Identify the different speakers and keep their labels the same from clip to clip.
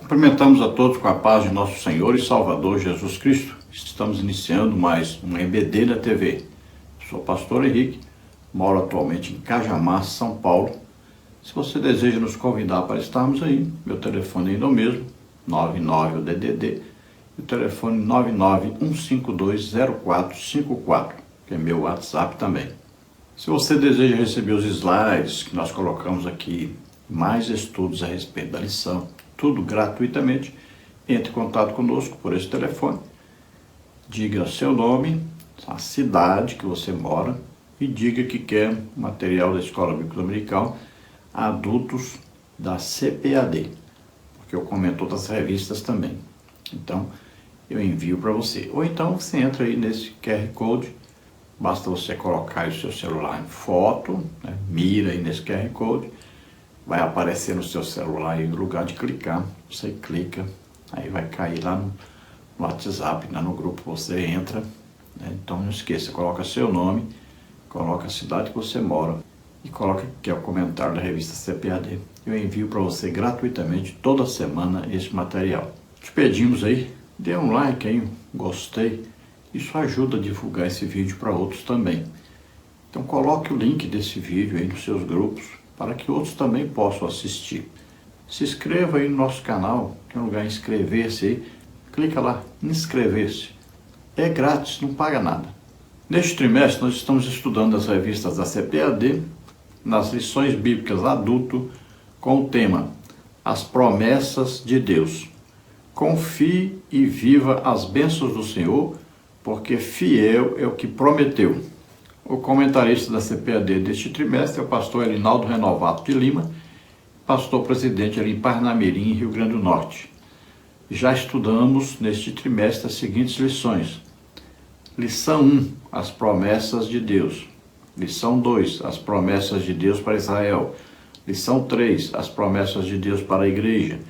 Speaker 1: Cumprimentamos a todos com a paz de nosso Senhor e Salvador Jesus Cristo. Estamos iniciando mais um EBD na TV. Sou o pastor Henrique, moro atualmente em Cajamar, São Paulo. Se você deseja nos convidar para estarmos aí, meu telefone ainda é o mesmo, 99 DDD, e o telefone 991520454, que é meu WhatsApp também. Se você deseja receber os slides que nós colocamos aqui, mais estudos a respeito da lição, tudo gratuitamente, entre em contato conosco por esse telefone, diga seu nome, a cidade que você mora e diga que quer material da Escola Bíblica Dominical adultos da CPAD, porque eu comento outras revistas também. Então, eu envio para você. Ou então você entra aí nesse QR Code, basta você colocar o seu celular em foto, né? Mira aí nesse QR Code, vai aparecer no seu celular aí no lugar de clicar, você clica, aí vai cair lá no WhatsApp, lá no grupo você entra, né? Então não esqueça, coloca seu nome, coloca a cidade que você mora e coloca que é o comentário da revista CPAD. Eu envio para você gratuitamente toda semana esse material. Te pedimos aí, dê um like aí, um gostei, isso ajuda a divulgar esse vídeo para outros também. Então coloque o link desse vídeo aí nos seus grupos, para que outros também possam assistir. Se inscreva aí no nosso canal, tem um lugar inscrever-se aí, clica lá, inscrever-se. É grátis, não paga nada. Neste trimestre nós estamos estudando as revistas da CPAD, nas lições bíblicas adulto, com o tema As Promessas de Deus. Confie e viva as bênçãos do Senhor, porque fiel é o que prometeu. O comentarista da CPAD deste trimestre é o pastor Elinaldo Renovato de Lima, pastor presidente ali em Parnamirim, Rio Grande do Norte. Já estudamos neste trimestre as seguintes lições. Lição 1, as promessas de Deus. Lição 2, as promessas de Deus para Israel. Lição 3, as promessas de Deus para a igreja.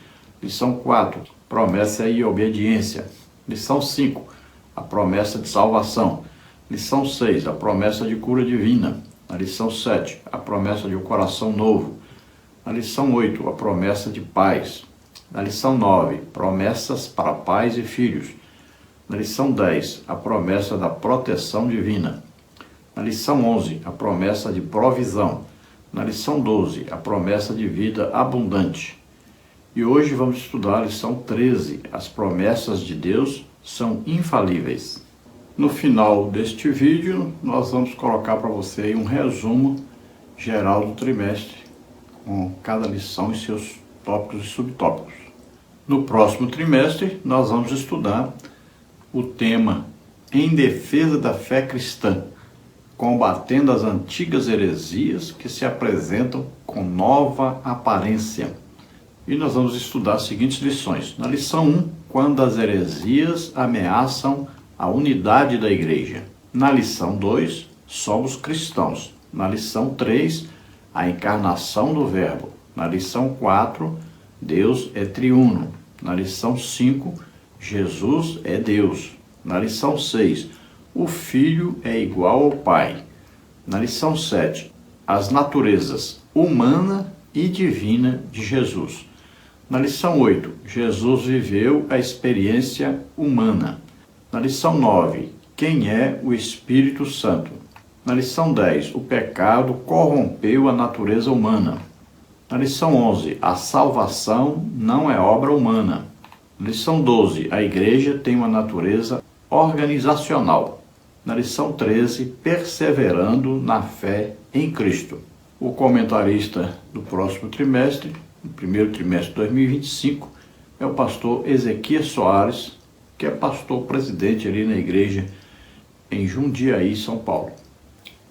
Speaker 1: Lição 4, promessa e obediência. Lição 5, a promessa de salvação. Lição 6, a promessa de cura divina. Na lição 7, a promessa de um coração novo. Na lição 8, a promessa de paz. Na lição 9, promessas para pais e filhos. Na lição 10, a promessa da proteção divina. Na lição 11, a promessa de provisão. Na lição 12, a promessa de vida abundante. E hoje vamos estudar a lição 13, as promessas de Deus são infalíveis. No final deste vídeo, nós vamos colocar para você um resumo geral do trimestre, com cada lição e seus tópicos e subtópicos. No próximo trimestre, nós vamos estudar o tema Em Defesa da Fé Cristã, combatendo as antigas heresias que se apresentam com nova aparência. E nós vamos estudar as seguintes lições. Na lição 1, quando as heresias ameaçam a unidade da igreja. Na lição 2, somos cristãos. Na lição 3, a encarnação do Verbo. Na lição 4, Deus é triuno. Na lição 5, Jesus é Deus. Na lição 6, o Filho é igual ao Pai. Na lição 7, as naturezas humana e divina de Jesus. Na lição 8, Jesus viveu a experiência humana. Na lição 9, quem é o Espírito Santo? Na lição 10, o pecado corrompeu a natureza humana. Na lição 11, a salvação não é obra humana. Na lição 12, a igreja tem uma natureza organizacional. Na lição 13, perseverando na fé em Cristo. O comentarista do próximo trimestre, no primeiro trimestre de 2025, é o pastor Ezequias Soares, que é pastor presidente ali na igreja em Jundiaí, São Paulo.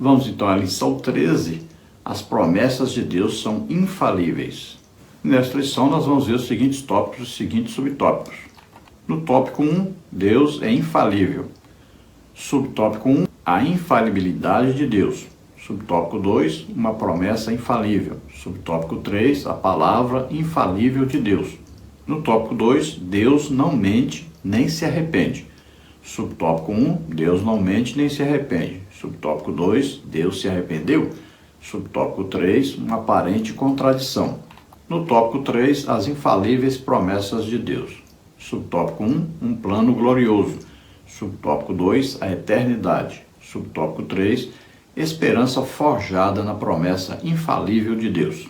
Speaker 1: Vamos então à lição 13, as promessas de Deus são infalíveis. Nesta lição nós vamos ver os seguintes tópicos e os seguintes subtópicos. No tópico 1, Deus é infalível. Subtópico 1, a infalibilidade de Deus. Subtópico 2, uma promessa infalível. Subtópico 3, a palavra infalível de Deus. No tópico 2, Deus não mente nem se arrepende. Subtópico 1, Deus não mente nem se arrepende. Subtópico 2, Deus se arrependeu. Subtópico 3, uma aparente contradição. No tópico 3, as infalíveis promessas de Deus. Subtópico 1, um plano glorioso. Subtópico 2, a eternidade. Subtópico 3, esperança forjada na promessa infalível de Deus.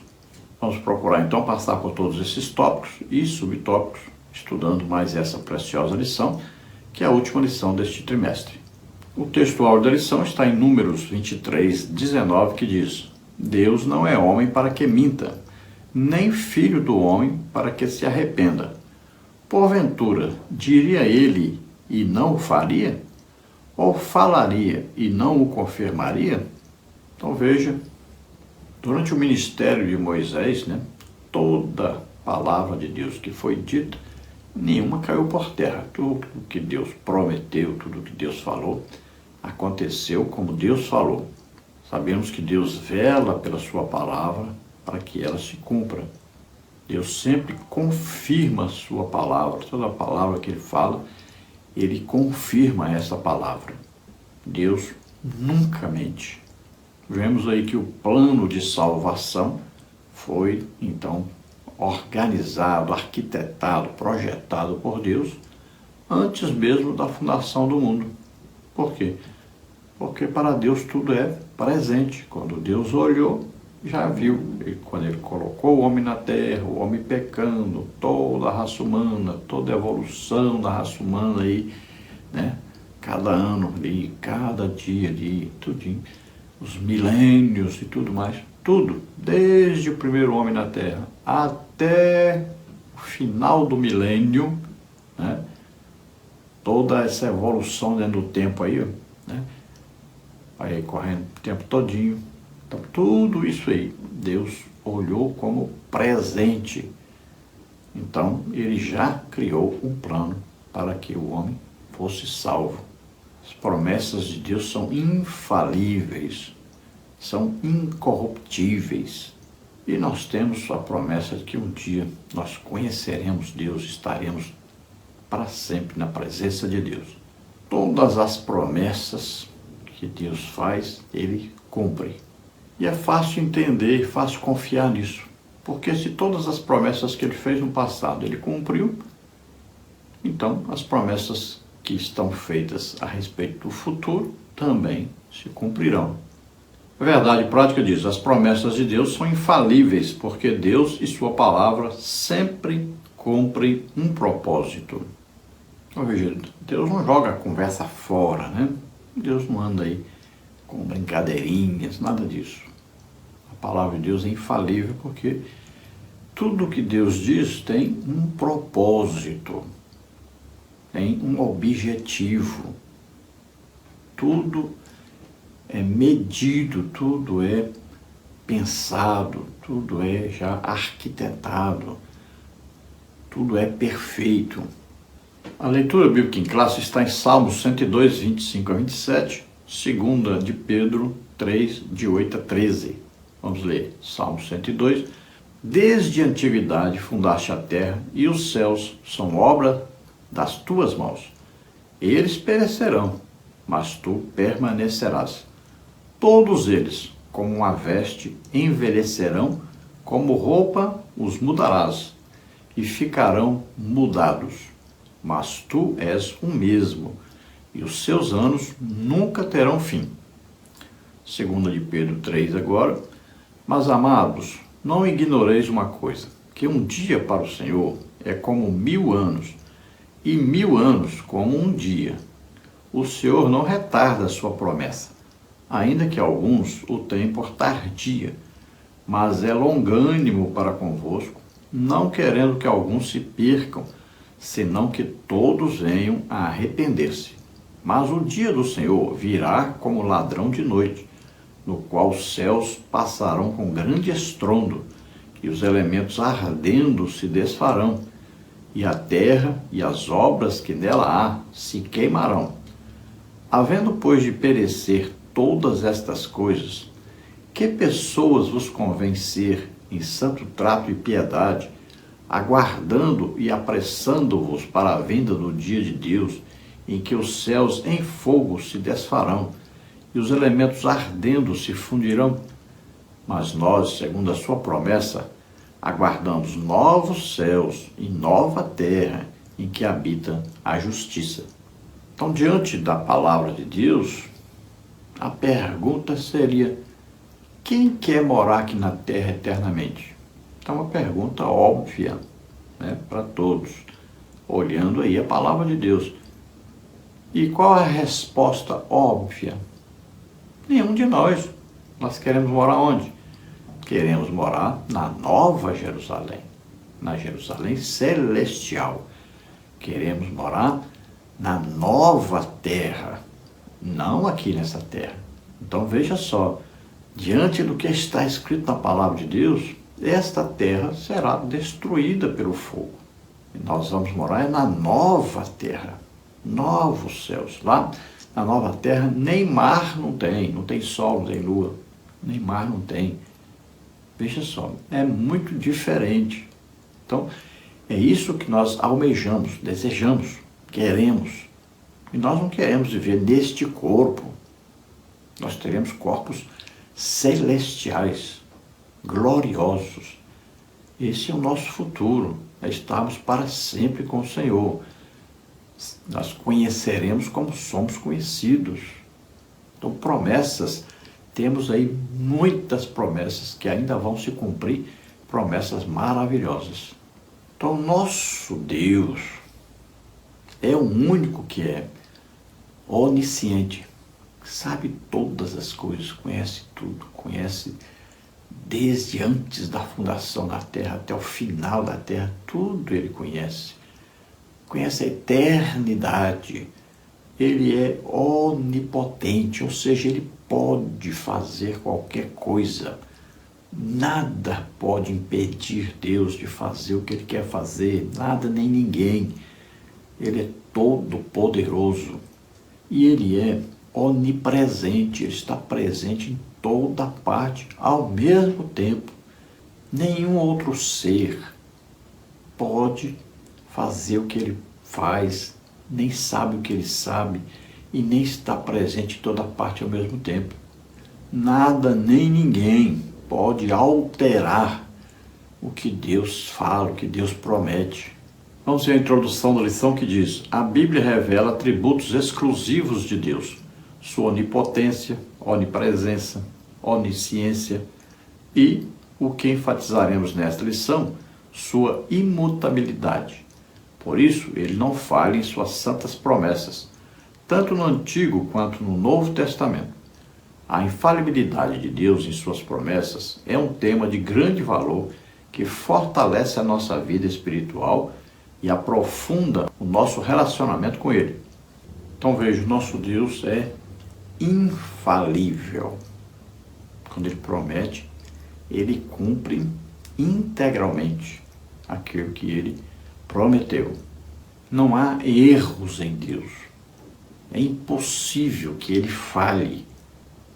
Speaker 1: Vamos procurar então passar por todos esses tópicos e subtópicos, estudando mais essa preciosa lição, que é a última lição deste trimestre. O textual da lição está em Números 23, 19, que diz: Deus não é homem para que minta, nem filho do homem para que se arrependa. Porventura, diria ele e não o faria? Ou falaria e não o confirmaria? Então veja, durante o ministério de Moisés, toda palavra de Deus que foi dita, nenhuma caiu por terra. Tudo que Deus prometeu, tudo que Deus falou, aconteceu como Deus falou. Sabemos que Deus vela pela sua palavra para que ela se cumpra. Deus sempre confirma a sua palavra. Toda palavra que ele fala, ele confirma essa palavra. Deus nunca mente. Vemos aí que o plano de salvação foi, então, organizado, arquitetado, projetado por Deus antes mesmo da fundação do mundo. Por quê? Porque para Deus tudo é presente. Quando Deus olhou, já viu. E quando ele colocou o homem na terra, o homem pecando, toda a raça humana, toda a evolução da raça humana aí, cada ano ali, cada dia ali, tudinho, os milênios e tudo mais, tudo, desde o primeiro homem na terra até o final do milênio, toda essa evolução dentro do tempo aí, aí correndo o tempo todinho. Então, tudo isso aí, Deus olhou como presente. Então, ele já criou um plano para que o homem fosse salvo. As promessas de Deus são infalíveis, são incorruptíveis. E nós temos a promessa de que um dia nós conheceremos Deus, estaremos para sempre na presença de Deus. Todas as promessas que Deus faz, ele cumpre. E é fácil entender, fácil confiar nisso. Porque se todas as promessas que ele fez no passado ele cumpriu, então as promessas que estão feitas a respeito do futuro também se cumprirão. A verdade prática diz: as promessas de Deus são infalíveis, porque Deus e sua palavra sempre cumprem um propósito. Então, veja, Deus não joga a conversa fora, Deus não anda aí com brincadeirinhas, nada disso. A palavra de Deus é infalível porque tudo que Deus diz tem um propósito, tem um objetivo. Tudo é medido, tudo é pensado, tudo é já arquitetado, tudo é perfeito. A leitura bíblica em classe está em Salmos 102, 25 a 27, 2 de Pedro 3, de 8 a 13. Vamos ler Salmo 102. Desde a antiguidade fundaste a terra, e os céus são obra das tuas mãos. Eles perecerão, mas tu permanecerás. Todos eles, como uma veste, envelhecerão, como roupa os mudarás, e ficarão mudados. Mas tu és o mesmo, e os seus anos nunca terão fim. 2 de Pedro 3 agora. Mas, amados, não ignoreis uma coisa, que um dia para o Senhor é como 1000 anos, e 1000 anos como um dia. O Senhor não retarda a sua promessa, ainda que alguns o tenham por tardia, mas é longânimo para convosco, não querendo que alguns se percam, senão que todos venham a arrepender-se. Mas o dia do Senhor virá como ladrão de noite, no qual os céus passarão com grande estrondo, e os elementos ardendo se desfarão, e a terra e as obras que nela há se queimarão. Havendo, pois, de perecer todas estas coisas, que pessoas vos convém ser em santo trato e piedade, aguardando e apressando-vos para a vinda do dia de Deus, em que os céus em fogo se desfarão, e os elementos ardendo se fundirão? Mas nós, segundo a sua promessa, aguardamos novos céus e nova terra em que habita a justiça. Então, diante da palavra de Deus, a pergunta seria: quem quer morar aqui na terra eternamente? Então, uma pergunta óbvia, né, para todos, olhando aí a palavra de Deus. E qual é a resposta óbvia? Nenhum de nós. Nós queremos morar onde? Queremos morar na Nova Jerusalém, na Jerusalém celestial. Queremos morar na nova terra, não aqui nessa terra. Então veja só, diante do que está escrito na palavra de Deus, esta terra será destruída pelo fogo. E nós vamos morar na nova terra, novos céus. Lá na nova terra nem mar não tem sol, não tem lua, nem mar não tem. Veja só, é muito diferente. Então, é isso que nós almejamos, desejamos, queremos. E nós não queremos viver neste corpo. Nós teremos corpos celestiais, gloriosos. Esse é o nosso futuro. É estarmos para sempre com o Senhor. Nós conheceremos como somos conhecidos. Então, promessas, temos aí muitas promessas que ainda vão se cumprir, promessas maravilhosas. Então, nosso Deus é o único que é onisciente, sabe todas as coisas, conhece tudo, conhece desde antes da fundação da terra até o final da terra, tudo ele conhece. Conhece a eternidade. Ele é onipotente, ou seja, ele pode fazer qualquer coisa. Nada pode impedir Deus de fazer o que ele quer fazer, nada nem ninguém. Ele é todo poderoso e ele é onipresente, ele está presente em toda parte ao mesmo tempo. Nenhum outro ser pode fazer o que ele faz, nem sabe o que ele sabe e nem está presente em toda parte ao mesmo tempo. Nada nem ninguém pode alterar o que Deus fala, o que Deus promete. Vamos ver a introdução da lição que diz: a Bíblia revela atributos exclusivos de Deus, sua onipotência, onipresença, onisciência e, o que enfatizaremos nesta lição, sua imutabilidade. Por isso, ele não falha em suas santas promessas, tanto no Antigo quanto no Novo Testamento. A infalibilidade de Deus em suas promessas é um tema de grande valor que fortalece a nossa vida espiritual e aprofunda o nosso relacionamento com Ele. Então veja, nosso Deus é infalível. Quando Ele promete, Ele cumpre integralmente aquilo que Ele prometeu. Não há erros em Deus. É impossível que Ele falhe.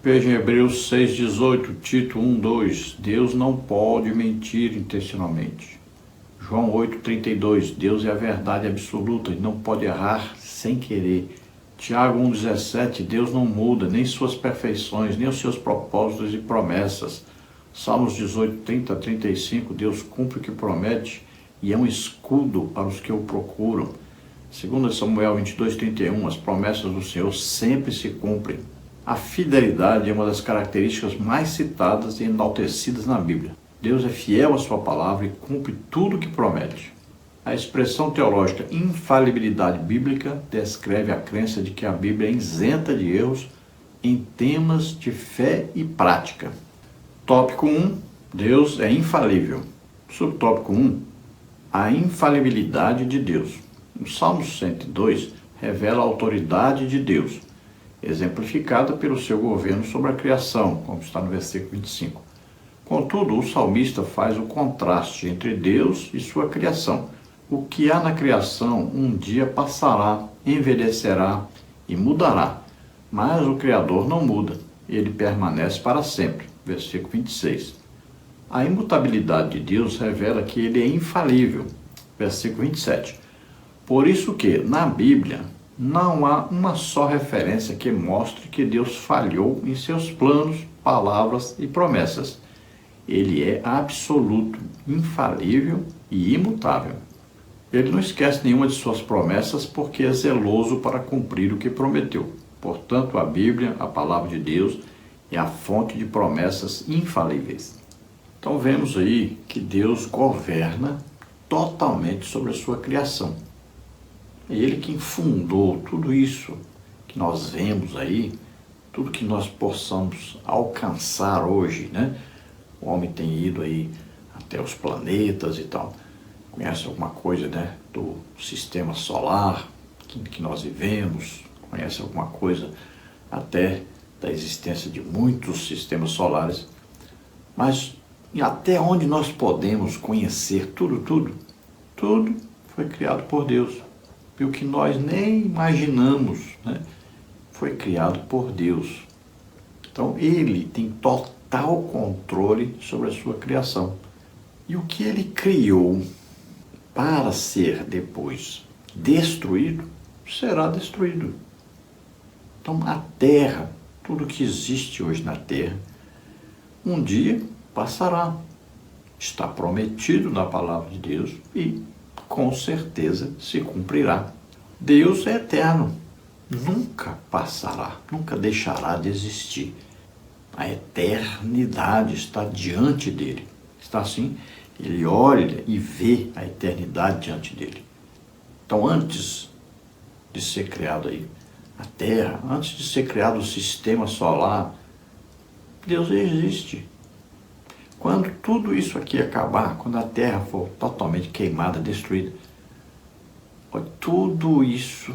Speaker 1: Veja em Hebreus 6,18, Tito 1,2, Deus não pode mentir intencionalmente. João 8,32, Deus é a verdade absoluta e não pode errar sem querer. Tiago 1,17, Deus não muda nem suas perfeições, nem os seus propósitos e promessas. Salmos 18:30 a 35, Deus cumpre o que promete e é um escudo para os que o procuram. 2 Samuel 22:31, as promessas do Senhor sempre se cumprem. A fidelidade é uma das características mais citadas e enaltecidas na Bíblia. Deus é fiel à sua palavra e cumpre tudo o que promete. A expressão teológica infalibilidade bíblica descreve a crença de que a Bíblia é isenta de erros em temas de fé e prática. Tópico 1. Deus é infalível. Subtópico 1. A infalibilidade de Deus. O Salmo 102 revela a autoridade de Deus, exemplificada pelo seu governo sobre a criação, como está no versículo 25. Contudo, o salmista faz o contraste entre Deus e sua criação. O que há na criação um dia passará, envelhecerá e mudará, mas o Criador não muda, ele permanece para sempre. Versículo 26. A imutabilidade de Deus revela que ele é infalível. Versículo 27. Por isso que, na Bíblia, não há uma só referência que mostre que Deus falhou em seus planos, palavras e promessas. Ele é absoluto, infalível e imutável. Ele não esquece nenhuma de suas promessas porque é zeloso para cumprir o que prometeu. Portanto, a Bíblia, a palavra de Deus, é a fonte de promessas infalíveis. Então vemos aí que Deus governa totalmente sobre a sua criação. É Ele quem fundou tudo isso que nós vemos aí, tudo que nós possamos alcançar hoje, né? O homem tem ido aí até os planetas e tal. Conhece alguma coisa, né, do sistema solar que nós vivemos, conhece alguma coisa até da existência de muitos sistemas solares, mas até onde nós podemos conhecer tudo foi criado por Deus. E o que nós nem imaginamos, né, foi criado por Deus. Então Ele tem total controle sobre a sua criação. E o que Ele criou para ser depois destruído, será destruído. Então a terra, tudo que existe hoje na terra, um dia passará. Está prometido na palavra de Deus e com certeza se cumprirá. Deus é eterno, nunca passará, nunca deixará de existir. A eternidade está diante dele. Está assim, ele olha e vê a eternidade diante dele. Então, antes de ser criado aí a Terra, antes de ser criado o sistema solar, Deus existe. Quando tudo isso aqui acabar, quando a Terra for totalmente queimada, destruída, tudo isso,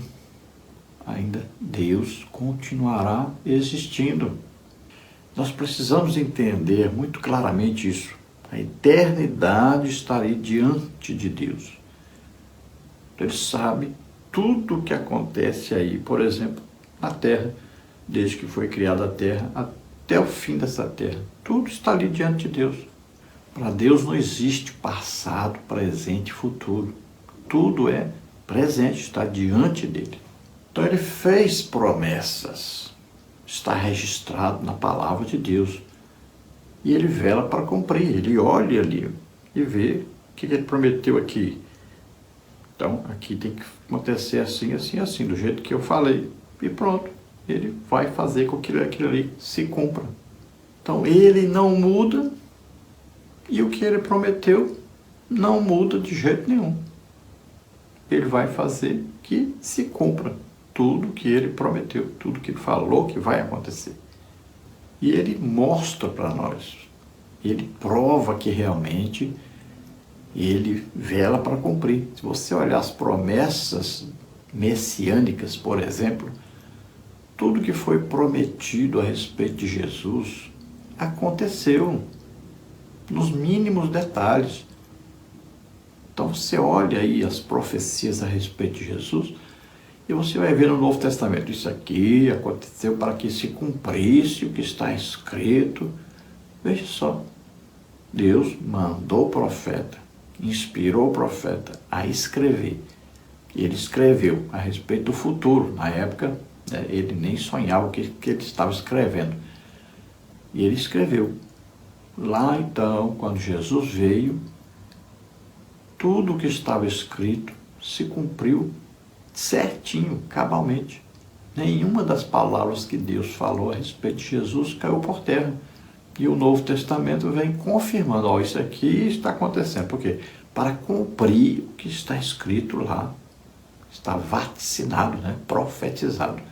Speaker 1: ainda Deus continuará existindo. Nós precisamos entender muito claramente isso. A eternidade estará diante de Deus. Ele sabe tudo o que acontece aí, por exemplo, na Terra, desde que foi criada a Terra até o fim dessa Terra. Tudo está ali diante de Deus. Para Deus não existe passado, presente e futuro. Tudo é presente, está diante dele. Então ele fez promessas. Está registrado na palavra de Deus. E ele vela para cumprir. Ele olha ali e vê o que ele prometeu aqui. Então, aqui tem que acontecer assim, assim, assim, do jeito que eu falei. E pronto. Ele vai fazer com que aquilo ali se cumpra. Então, ele não muda e o que ele prometeu não muda de jeito nenhum. Ele vai fazer que se cumpra tudo que ele prometeu, tudo que ele falou que vai acontecer. E ele mostra para nós, ele prova que realmente ele vela para cumprir. Se você olhar as promessas messiânicas, por exemplo, tudo que foi prometido a respeito de Jesus aconteceu nos mínimos detalhes. Então você olha aí as profecias a respeito de Jesus e você vai ver no Novo Testamento, isso aqui aconteceu para que se cumprisse o que está escrito. Veja só, Deus mandou o profeta, inspirou o profeta a escrever. Ele escreveu a respeito do futuro. Na época, ele nem sonhava o que ele estava escrevendo. E ele escreveu. Lá então, quando Jesus veio, tudo o que estava escrito se cumpriu certinho, cabalmente. Nenhuma das palavras que Deus falou a respeito de Jesus caiu por terra. E o Novo Testamento vem confirmando, isso aqui está acontecendo. Por quê? Para cumprir o que está escrito lá. Está vaticinado, profetizado.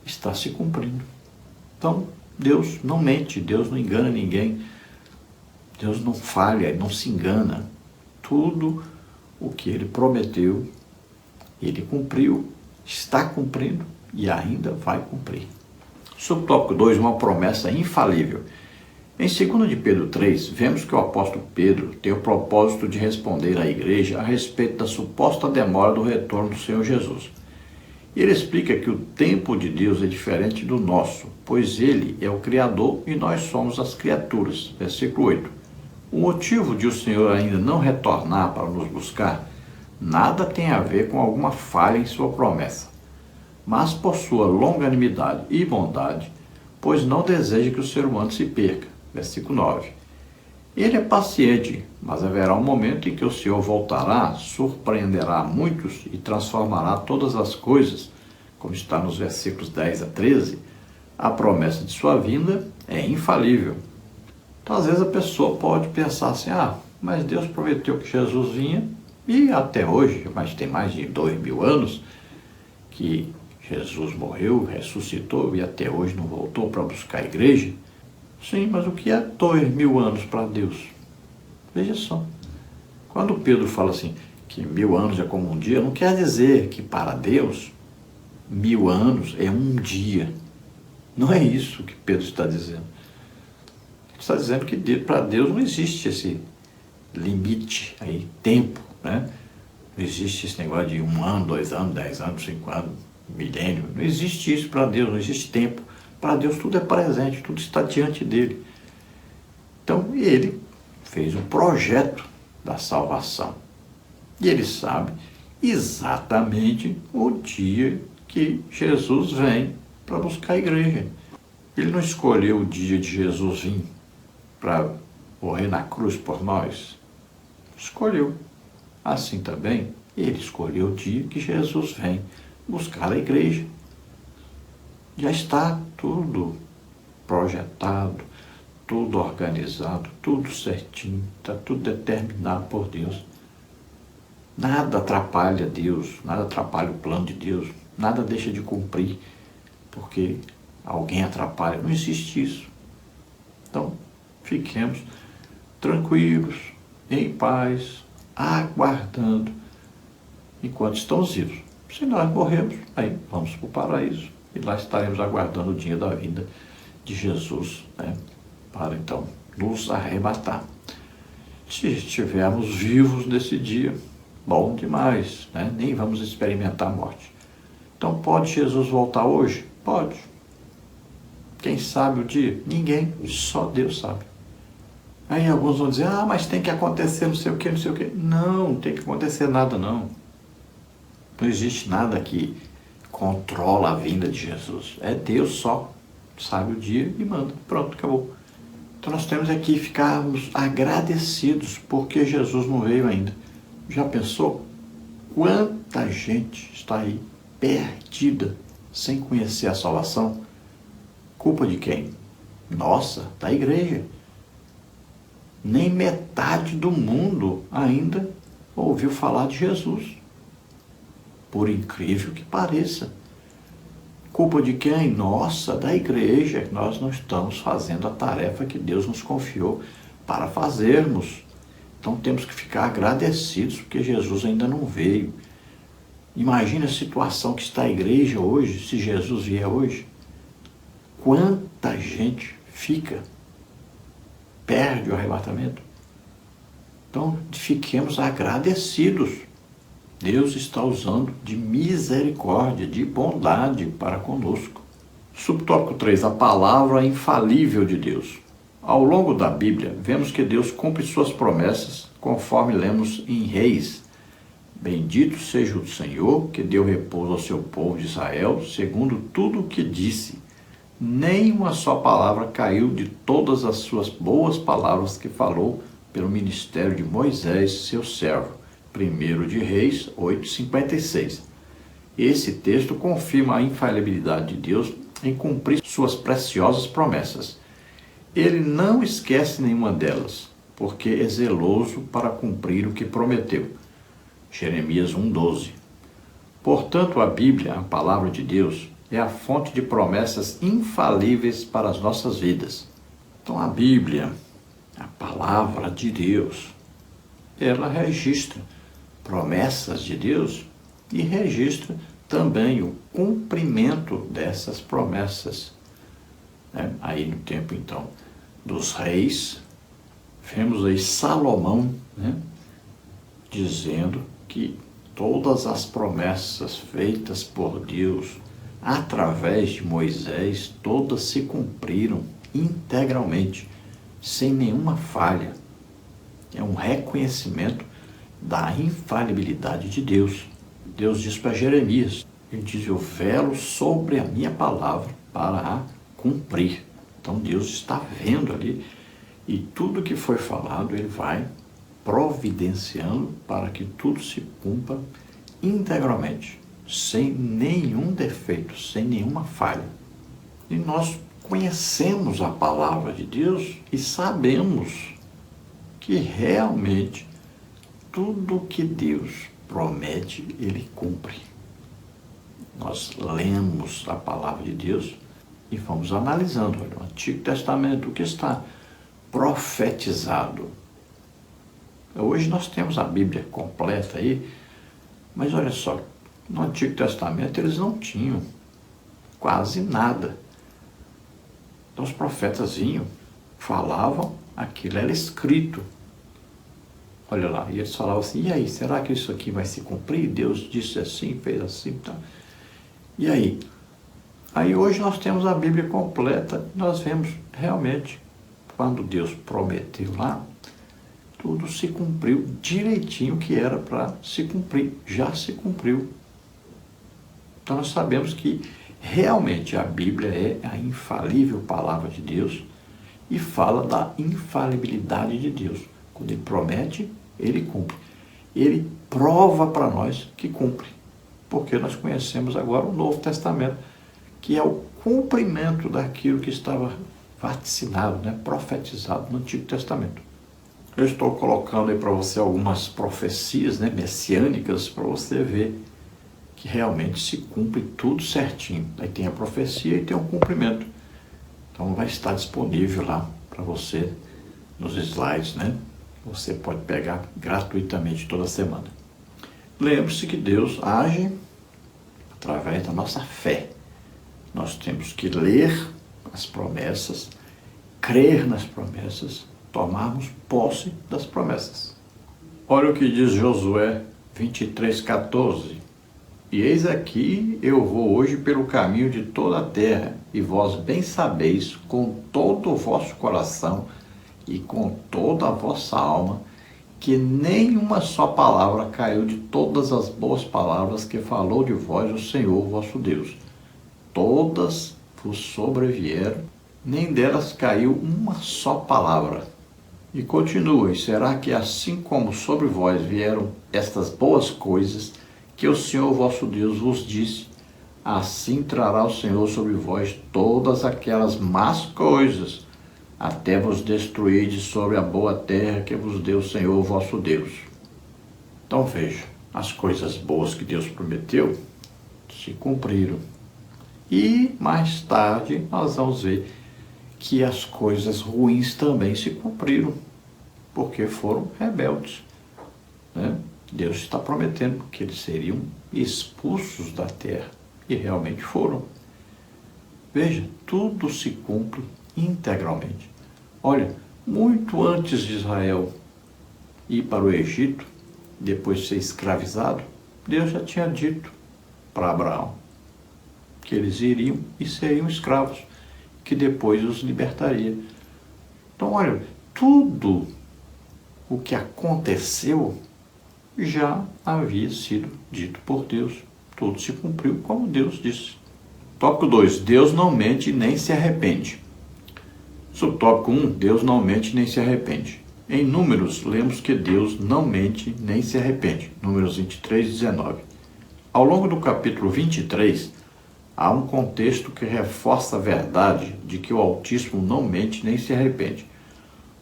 Speaker 1: Está se cumprindo. Então, Deus não mente, Deus não engana ninguém. Deus não falha, não se engana. Tudo o que ele prometeu, ele cumpriu, está cumprindo e ainda vai cumprir. Subtópico 2, uma promessa infalível. Em 2 de Pedro 3, vemos que o apóstolo Pedro tem o propósito de responder à igreja a respeito da suposta demora do retorno do Senhor Jesus. Ele explica que o tempo de Deus é diferente do nosso, pois ele é o Criador e nós somos as criaturas. Versículo 8. O motivo de o Senhor ainda não retornar para nos buscar nada tem a ver com alguma falha em sua promessa, mas por sua longanimidade e bondade, pois não deseja que o ser humano se perca. Versículo 9. Ele é paciente, mas haverá um momento em que o Senhor voltará, surpreenderá muitos e transformará todas as coisas, como está nos versículos 10 a 13. A promessa de sua vinda é infalível. Então, às vezes a pessoa pode pensar assim, mas Deus prometeu que Jesus vinha, e até hoje, mas tem mais de 2000 anos, que Jesus morreu, ressuscitou e até hoje não voltou para buscar a igreja. Sim, mas o que é 2000 anos para Deus? Veja só. Quando Pedro fala assim, que 1000 anos é como um dia, não quer dizer que para Deus, 1000 anos é um dia. Não é isso que Pedro está dizendo. Ele está dizendo que para Deus não existe esse limite aí, tempo, né? Não existe esse negócio de 1 ano, 2 anos, 10 anos, 5 anos, milênio. Não existe isso para Deus, não existe tempo. Para Deus tudo é presente, tudo está diante dele. Então, ele fez um projeto da salvação. E ele sabe exatamente o dia que Jesus vem para buscar a igreja. Ele não escolheu o dia de Jesus vir para morrer na cruz por nós. Escolheu. Assim também, ele escolheu o dia que Jesus vem buscar a igreja. Já está tudo projetado, tudo organizado, tudo certinho, está tudo determinado por Deus. Nada atrapalha Deus, nada atrapalha o plano de Deus, nada deixa de cumprir, porque alguém atrapalha. Não existe isso. Então, fiquemos tranquilos, em paz, aguardando enquanto estamos vivos. Se nós morrermos, aí vamos para o paraíso e lá estaremos aguardando o dia da vinda de Jesus, né, para então nos arrebatar. Se estivermos vivos nesse dia, bom demais, né? Nem vamos experimentar a morte. Então, pode Jesus voltar hoje? Pode. Quem sabe o dia? Ninguém, só Deus sabe. Aí alguns vão dizer, mas tem que acontecer não sei o que, não sei o que. Não tem que acontecer nada, não. Não existe nada que controla a vinda de Jesus. É Deus só, sabe o dia e manda. Pronto, acabou. Então nós temos aqui ficarmos agradecidos porque Jesus não veio ainda. Já pensou quanta gente está aí perdida sem conhecer a salvação? Culpa de quem? Nossa, da igreja. Nem metade do mundo ainda ouviu falar de Jesus. Por incrível que pareça. Culpa de quem? Nossa, da igreja. Nós não estamos fazendo a tarefa que Deus nos confiou para fazermos. Então temos que ficar agradecidos porque Jesus ainda não veio. Imagina a situação que está a igreja hoje, se Jesus vier hoje. Quanta gente perde o arrebatamento. Então fiquemos agradecidos. Deus está usando de misericórdia, de bondade para conosco. Subtópico 3. A palavra infalível de Deus. Ao longo da Bíblia, vemos que Deus cumpre suas promessas, conforme lemos em Reis. Bendito seja o Senhor, que deu repouso ao seu povo de Israel, segundo tudo o que disse. Nem uma só palavra caiu de todas as suas boas palavras que falou pelo ministério de Moisés, seu servo. 1 de Reis 8:56. Esse texto confirma a infalibilidade de Deus em cumprir suas preciosas promessas. Ele não esquece nenhuma delas, porque é zeloso para cumprir o que prometeu. Jeremias 1:12. Portanto, a Bíblia, a palavra de Deus, é a fonte de promessas infalíveis para as nossas vidas. Então, a Bíblia, a palavra de Deus, ela registra promessas de Deus e registra também o cumprimento dessas promessas. Aí no tempo, então, dos reis, vemos aí Salomão, dizendo que todas as promessas feitas por Deus através de Moisés, todas se cumpriram integralmente, sem nenhuma falha. É um reconhecimento da infalibilidade de Deus. Deus diz para Jeremias, ele diz, eu velo sobre a minha palavra para a cumprir. Então Deus está vendo ali E tudo que foi falado, ele vai providenciando para que tudo se cumpra integralmente, sem nenhum defeito, sem nenhuma falha. E nós conhecemos a palavra de Deus e sabemos que realmente tudo que Deus promete, ele cumpre. Nós lemos a palavra de Deus e vamos analisando. Olha, o Antigo Testamento, o que está profetizado. Hoje nós temos a Bíblia completa aí, mas olha só, no Antigo Testamento eles não tinham quase nada. Então os profetas vinham, falavam, aquilo era escrito. Olha lá, e eles falavam assim, e aí, será que isso aqui vai se cumprir? Deus disse assim, fez assim, tá? E aí? Aí hoje nós temos a Bíblia completa, nós vemos realmente, quando Deus prometeu lá, tudo se cumpriu direitinho que era para se cumprir, já se cumpriu. Então nós sabemos que realmente a Bíblia é a infalível palavra de Deus e fala da infalibilidade de Deus. Quando ele promete, ele cumpre. Ele prova para nós que cumpre, porque nós conhecemos agora o Novo Testamento, que é o cumprimento daquilo que estava vaticinado, né, profetizado no Antigo Testamento. Eu estou colocando aí para você algumas profecias, né, messiânicas, para você ver que realmente se cumpre tudo certinho. Aí tem a profecia e tem o cumprimento. Então vai estar disponível lá para você nos slides, né? Você pode pegar gratuitamente toda semana. Lembre-se que Deus age através da nossa fé. Nós temos que ler as promessas, crer nas promessas, tomarmos posse das promessas. Olha o que diz Josué 23:14. E eis aqui eu vou hoje pelo caminho de toda a terra, e vós bem sabeis com todo o vosso coração e com toda a vossa alma, que nenhuma só palavra caiu de todas as boas palavras que falou de vós o Senhor vosso Deus. Todas vos sobrevieram, nem delas caiu uma só palavra. E continua, e será que assim como sobre vós vieram estas boas coisas, que o Senhor vosso Deus vos disse, assim trará o Senhor sobre vós todas aquelas más coisas, até vos destruirdes sobre a boa terra que vos deu o Senhor vosso Deus. Então veja, as coisas boas que Deus prometeu se cumpriram. E mais tarde nós vamos ver que as coisas ruins também se cumpriram, porque foram rebeldes, né? Deus está prometendo que eles seriam expulsos da terra, e realmente foram. Veja, tudo se cumpre integralmente. Olha, muito antes de Israel ir para o Egito, depois de ser escravizado, Deus já tinha dito para Abraão que eles iriam e seriam escravos, que depois os libertaria. Então, olha, tudo o que aconteceu já havia sido dito por Deus. Tudo se cumpriu como Deus disse. Tópico 2. Deus não mente nem se arrepende. Subtópico 1. Deus não mente nem se arrepende. Em Números, lemos que Deus não mente nem se arrepende. Números 23:19. Ao longo do capítulo 23, há um contexto que reforça a verdade de que o Altíssimo não mente nem se arrepende.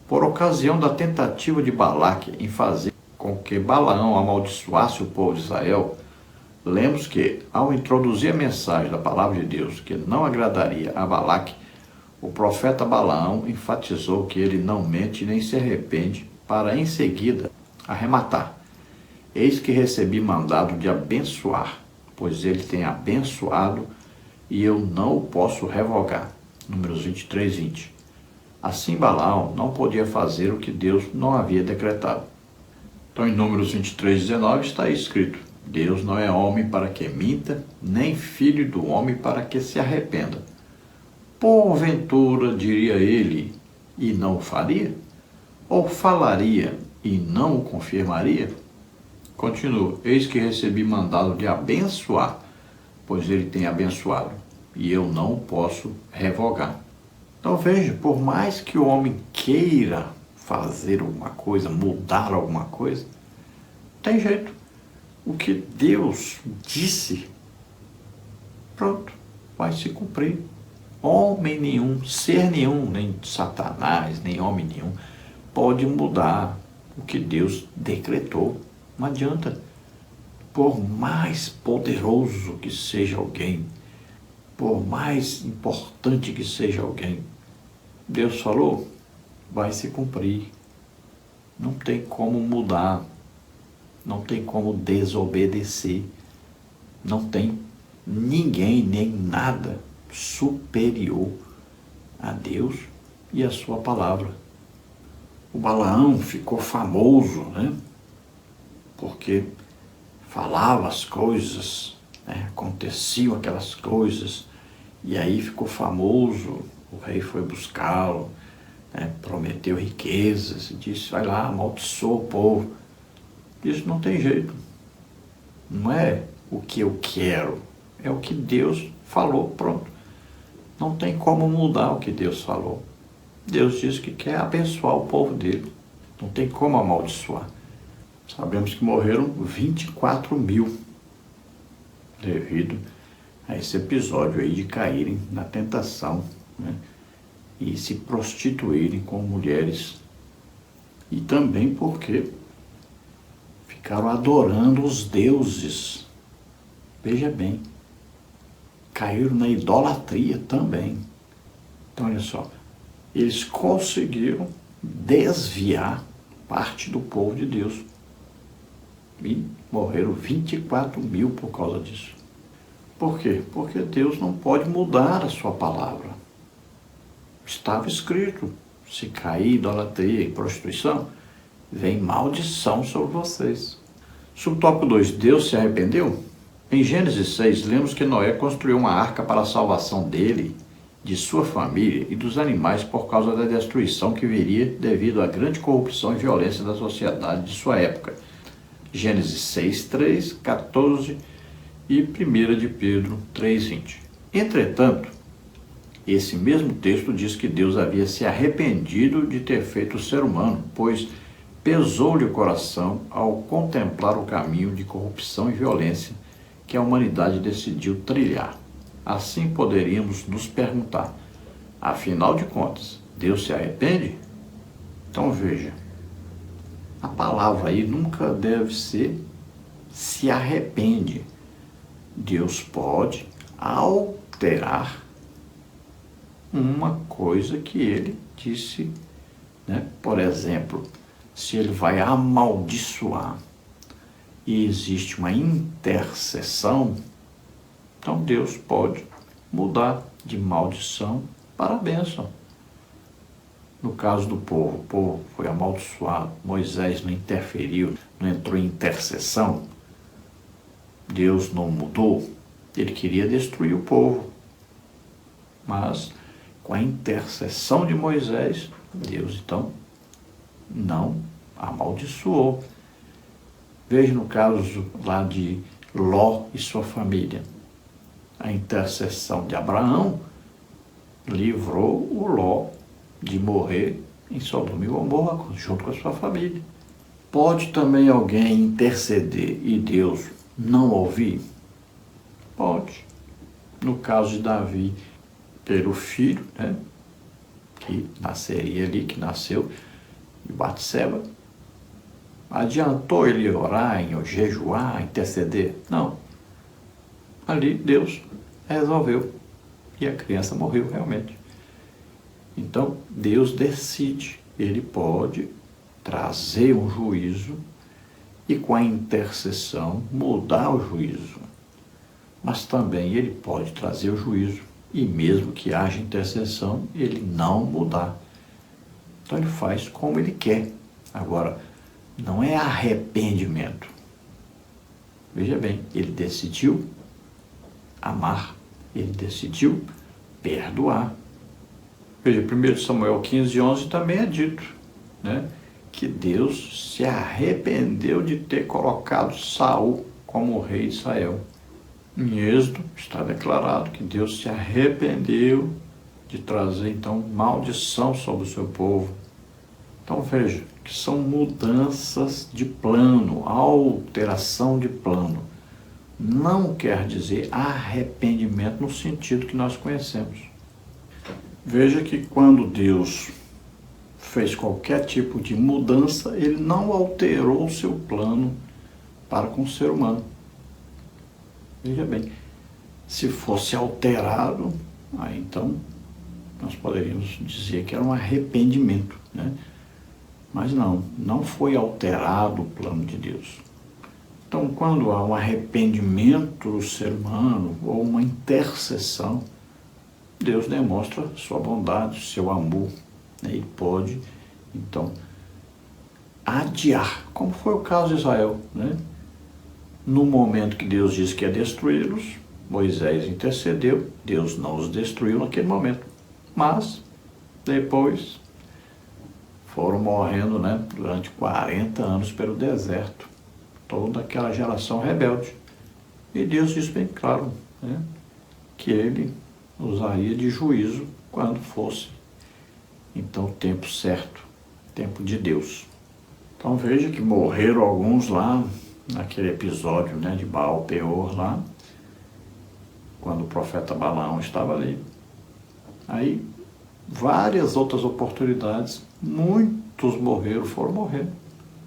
Speaker 1: Por ocasião da tentativa de Balaque em fazer com que Balaão amaldiçoasse o povo de Israel, lemos que, ao introduzir a mensagem da palavra de Deus que não agradaria a Balaque, o profeta Balaão enfatizou que ele não mente nem se arrepende, para em seguida arrematar. Eis que recebi mandado de abençoar, pois ele tem abençoado e eu não o posso revogar. Números 23:20. Assim Balaão não podia fazer o que Deus não havia decretado. Então em Números 23:19 está escrito: Deus não é homem para que minta, nem filho do homem para que se arrependa. Porventura diria ele e não o faria? Ou falaria e não o confirmaria? Continua, eis que recebi mandado de abençoar, pois ele tem abençoado, e eu não o posso revogar. Então veja, por mais que o homem queira fazer alguma coisa, mudar alguma coisa, tem jeito. O que Deus disse, pronto, vai se cumprir. Homem nenhum, ser nenhum, nem Satanás, nem homem nenhum, pode mudar o que Deus decretou. Não adianta. Por mais poderoso que seja alguém, por mais importante que seja alguém, Deus falou, vai se cumprir. Não tem como mudar, não tem como desobedecer, não tem ninguém nem nada superior a Deus e a sua palavra. O Balaão ficou famoso, né? Porque falava as coisas, né? Aconteciam aquelas coisas, e aí ficou famoso. O rei foi buscá-lo, né? Prometeu riquezas, disse, vai lá, amaldiçoa o povo. Isso não tem jeito. Não é o que eu quero, é o que Deus falou, pronto. Não tem como mudar o que Deus falou. Deus diz que quer abençoar o povo dele. Não tem como amaldiçoar. Sabemos que morreram 24 mil devido a esse episódio aí de caírem na tentação, né? E se prostituírem com mulheres. E também porque ficaram adorando os deuses. Veja bem, caíram na idolatria também. Então, olha só, eles conseguiram desviar parte do povo de Deus. E morreram 24 mil por causa disso. Por quê? Porque Deus não pode mudar a sua palavra. Estava escrito, se cair idolatria e prostituição, vem maldição sobre vocês. Subtópico 2, Deus se arrependeu? Em Gênesis 6, lemos que Noé construiu uma arca para a salvação dele, de sua família e dos animais por causa da destruição que viria devido à grande corrupção e violência da sociedade de sua época. Gênesis 6, 3, 14 e 1 de Pedro 3, 20. Entretanto, esse mesmo texto diz que Deus havia se arrependido de ter feito o ser humano, pois pesou-lhe o coração ao contemplar o caminho de corrupção e violência que a humanidade decidiu trilhar. Assim poderíamos nos perguntar, afinal de contas, Deus se arrepende? Então veja, a palavra aí nunca deve ser se arrepende. Deus pode alterar uma coisa que ele disse, né? Por exemplo, se ele vai amaldiçoar e existe uma intercessão, então Deus pode mudar de maldição para a bênção. No caso do povo, o povo foi amaldiçoado, Moisés não interferiu, não entrou em intercessão, Deus não mudou, ele queria destruir o povo. Mas com a intercessão de Moisés, Deus então não amaldiçoou. Veja no caso lá de Ló e sua família. A intercessão de Abraão livrou o Ló de morrer em Sodoma e Gomorra, junto com a sua família. Pode também alguém interceder e Deus não ouvir? Pode. No caso de Davi, pelo filho, né, que nasceria ali, que nasceu de Batseba, adiantou ele orar, jejuar, interceder? Não. Ali Deus resolveu e a criança morreu realmente. Então Deus decide, ele pode trazer um juízo e com a intercessão mudar o juízo, mas também ele pode trazer o juízo e mesmo que haja intercessão, ele não mudar. Então ele faz como ele quer. Agora, não é arrependimento. Veja bem, ele decidiu amar, ele decidiu perdoar. Veja, 1 Samuel 15, 11 também é dito, né, que Deus se arrependeu de ter colocado Saul como rei de Israel. Em Êxodo está declarado que Deus se arrependeu de trazer então maldição sobre o seu povo. Então veja que são mudanças de plano, alteração de plano. Não quer dizer arrependimento no sentido que nós conhecemos. Veja que quando Deus fez qualquer tipo de mudança, ele não alterou o seu plano para com o ser humano. Veja bem, se fosse alterado, aí então nós poderíamos dizer que era um arrependimento, né? Mas não foi alterado o plano de Deus. Então, quando há um arrependimento do ser humano ou uma intercessão, Deus demonstra sua bondade, seu amor, né? Ele pode, então, adiar, como foi o caso de Israel, né? No momento que Deus disse que ia destruí-los, Moisés intercedeu, Deus não os destruiu naquele momento. Mas, depois, foram morrendo, né, durante 40 anos pelo deserto. Toda aquela geração rebelde. E Deus disse bem claro, né, que ele usaria de juízo quando fosse, então, o tempo certo, tempo de Deus. Então veja que morreram alguns lá, naquele episódio, né, de Baal Peor lá, quando o profeta Balaão estava ali. Aí, várias outras oportunidades, muitos foram morrendo.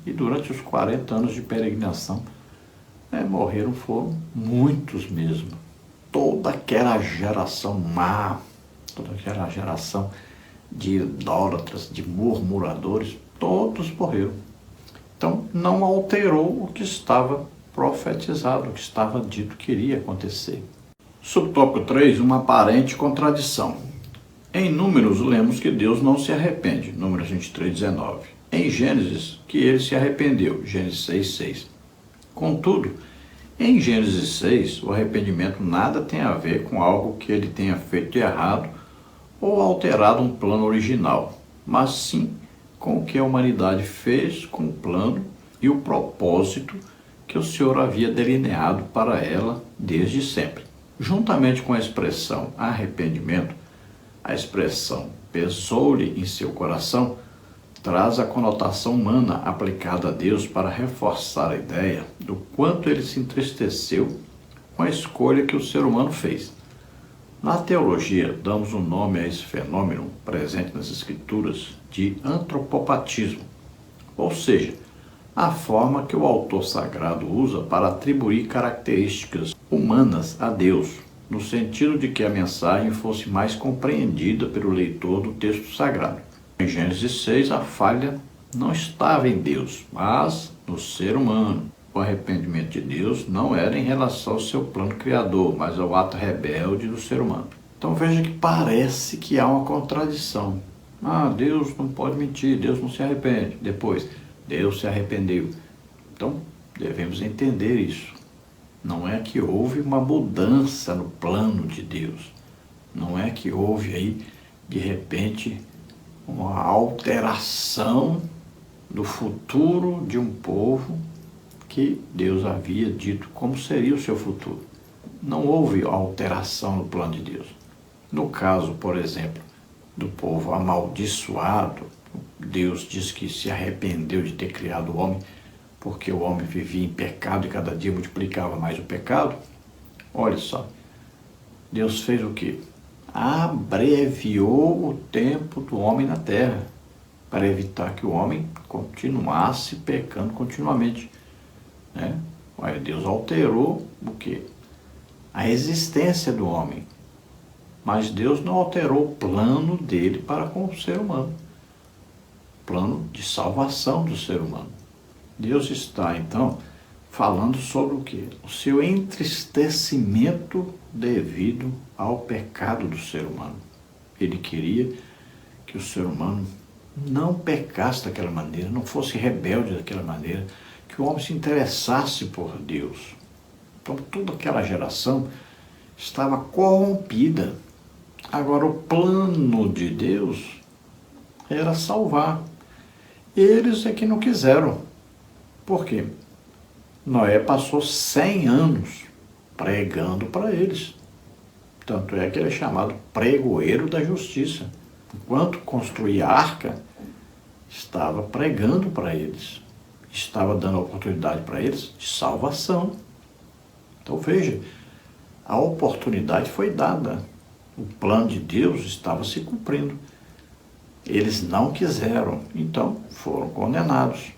Speaker 1: E durante os 40 anos de peregrinação, foram muitos mesmo. Toda aquela geração má, toda aquela geração de idólatras, de murmuradores, todos morreram. Então, não alterou o que estava profetizado, o que estava dito que iria acontecer. Subtópico 3, uma aparente contradição. Em Números, lemos que Deus não se arrepende, Números 23, 19. Em Gênesis, que ele se arrependeu, Gênesis 6, 6. Contudo, em Gênesis 6, o arrependimento nada tem a ver com algo que ele tenha feito de errado ou alterado um plano original, mas sim com o que a humanidade fez com o plano e o propósito que o Senhor havia delineado para ela desde sempre. Juntamente com a expressão arrependimento, a expressão pesou-lhe em seu coração traz a conotação humana aplicada a Deus para reforçar a ideia do quanto ele se entristeceu com a escolha que o ser humano fez. Na teologia, damos um nome a esse fenômeno presente nas Escrituras de antropopatismo, ou seja, a forma que o autor sagrado usa para atribuir características humanas a Deus, no sentido de que a mensagem fosse mais compreendida pelo leitor do texto sagrado. Em Gênesis 6, a falha não estava em Deus, mas no ser humano. O arrependimento de Deus não era em relação ao seu plano criador, mas ao ato rebelde do ser humano. Então veja que parece que há uma contradição. Deus não pode mentir, Deus não se arrepende. Depois, Deus se arrependeu. Então, devemos entender isso. Não é que houve uma mudança no plano de Deus. Não é que houve aí, de repente, uma alteração do futuro de um povo que Deus havia dito como seria o seu futuro. Não houve alteração no plano de Deus. No caso, por exemplo, do povo amaldiçoado, Deus diz que se arrependeu de ter criado o homem porque o homem vivia em pecado e cada dia multiplicava mais o pecado. Olha só, Deus fez o quê? Abreviou o tempo do homem na terra para evitar que o homem continuasse pecando continuamente, né? Olha, Deus alterou o quê? A existência do homem, mas Deus não alterou o plano dele para com o ser humano, plano de salvação do ser humano. Deus está, então, falando sobre o quê? O seu entristecimento devido ao pecado do ser humano. Ele queria que o ser humano não pecasse daquela maneira, não fosse rebelde daquela maneira, que o homem se interessasse por Deus. Então, toda aquela geração estava corrompida. Agora, o plano de Deus era salvar. Eles é que não quiseram. Por quê? Noé passou 100 anos pregando para eles. Tanto é que ele é chamado pregoeiro da justiça. Enquanto construía a arca, estava pregando para eles, estava dando oportunidade para eles de salvação. Então veja, a oportunidade foi dada, o plano de Deus estava se cumprindo. Eles não quiseram, então foram condenados.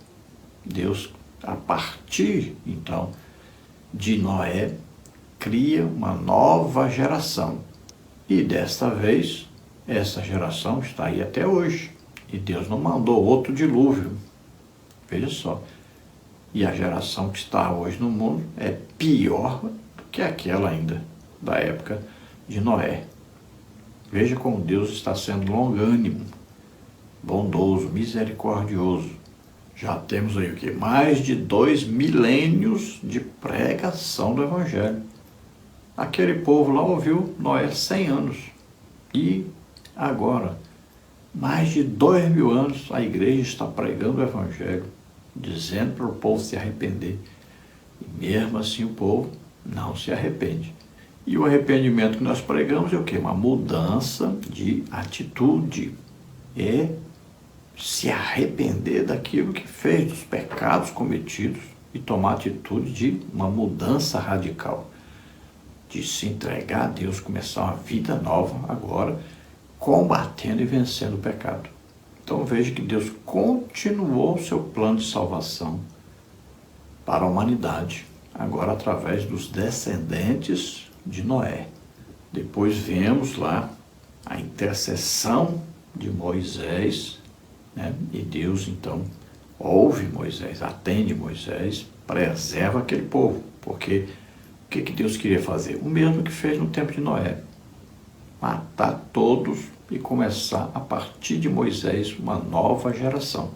Speaker 1: Deus, a partir então de Noé, cria uma nova geração. E desta vez, essa geração está aí até hoje. E Deus não mandou outro dilúvio. Veja só. E a geração que está hoje no mundo é pior do que aquela ainda, da época de Noé. Veja como Deus está sendo longânimo, bondoso, misericordioso. Já temos aí o quê? Mais de 2 milênios de pregação do Evangelho. Aquele povo lá ouviu Noé 100 anos. E agora, mais de 2.000 anos, a igreja está pregando o Evangelho, dizendo para o povo se arrepender. E mesmo assim o povo não se arrepende. E o arrependimento que nós pregamos é o quê? Uma mudança de atitude. É se arrepender daquilo que fez, dos pecados cometidos, e tomar atitude de uma mudança radical. De se entregar a Deus, começar uma vida nova agora, combatendo e vencendo o pecado. Então veja que Deus continuou o seu plano de salvação para a humanidade, agora através dos descendentes de Noé. Depois vemos lá a intercessão de Moisés, né? E Deus então ouve Moisés, atende Moisés, preserva aquele povo, porque o que Deus queria fazer? O mesmo que fez no tempo de Noé, matar todos e começar a partir de Moisés uma nova geração.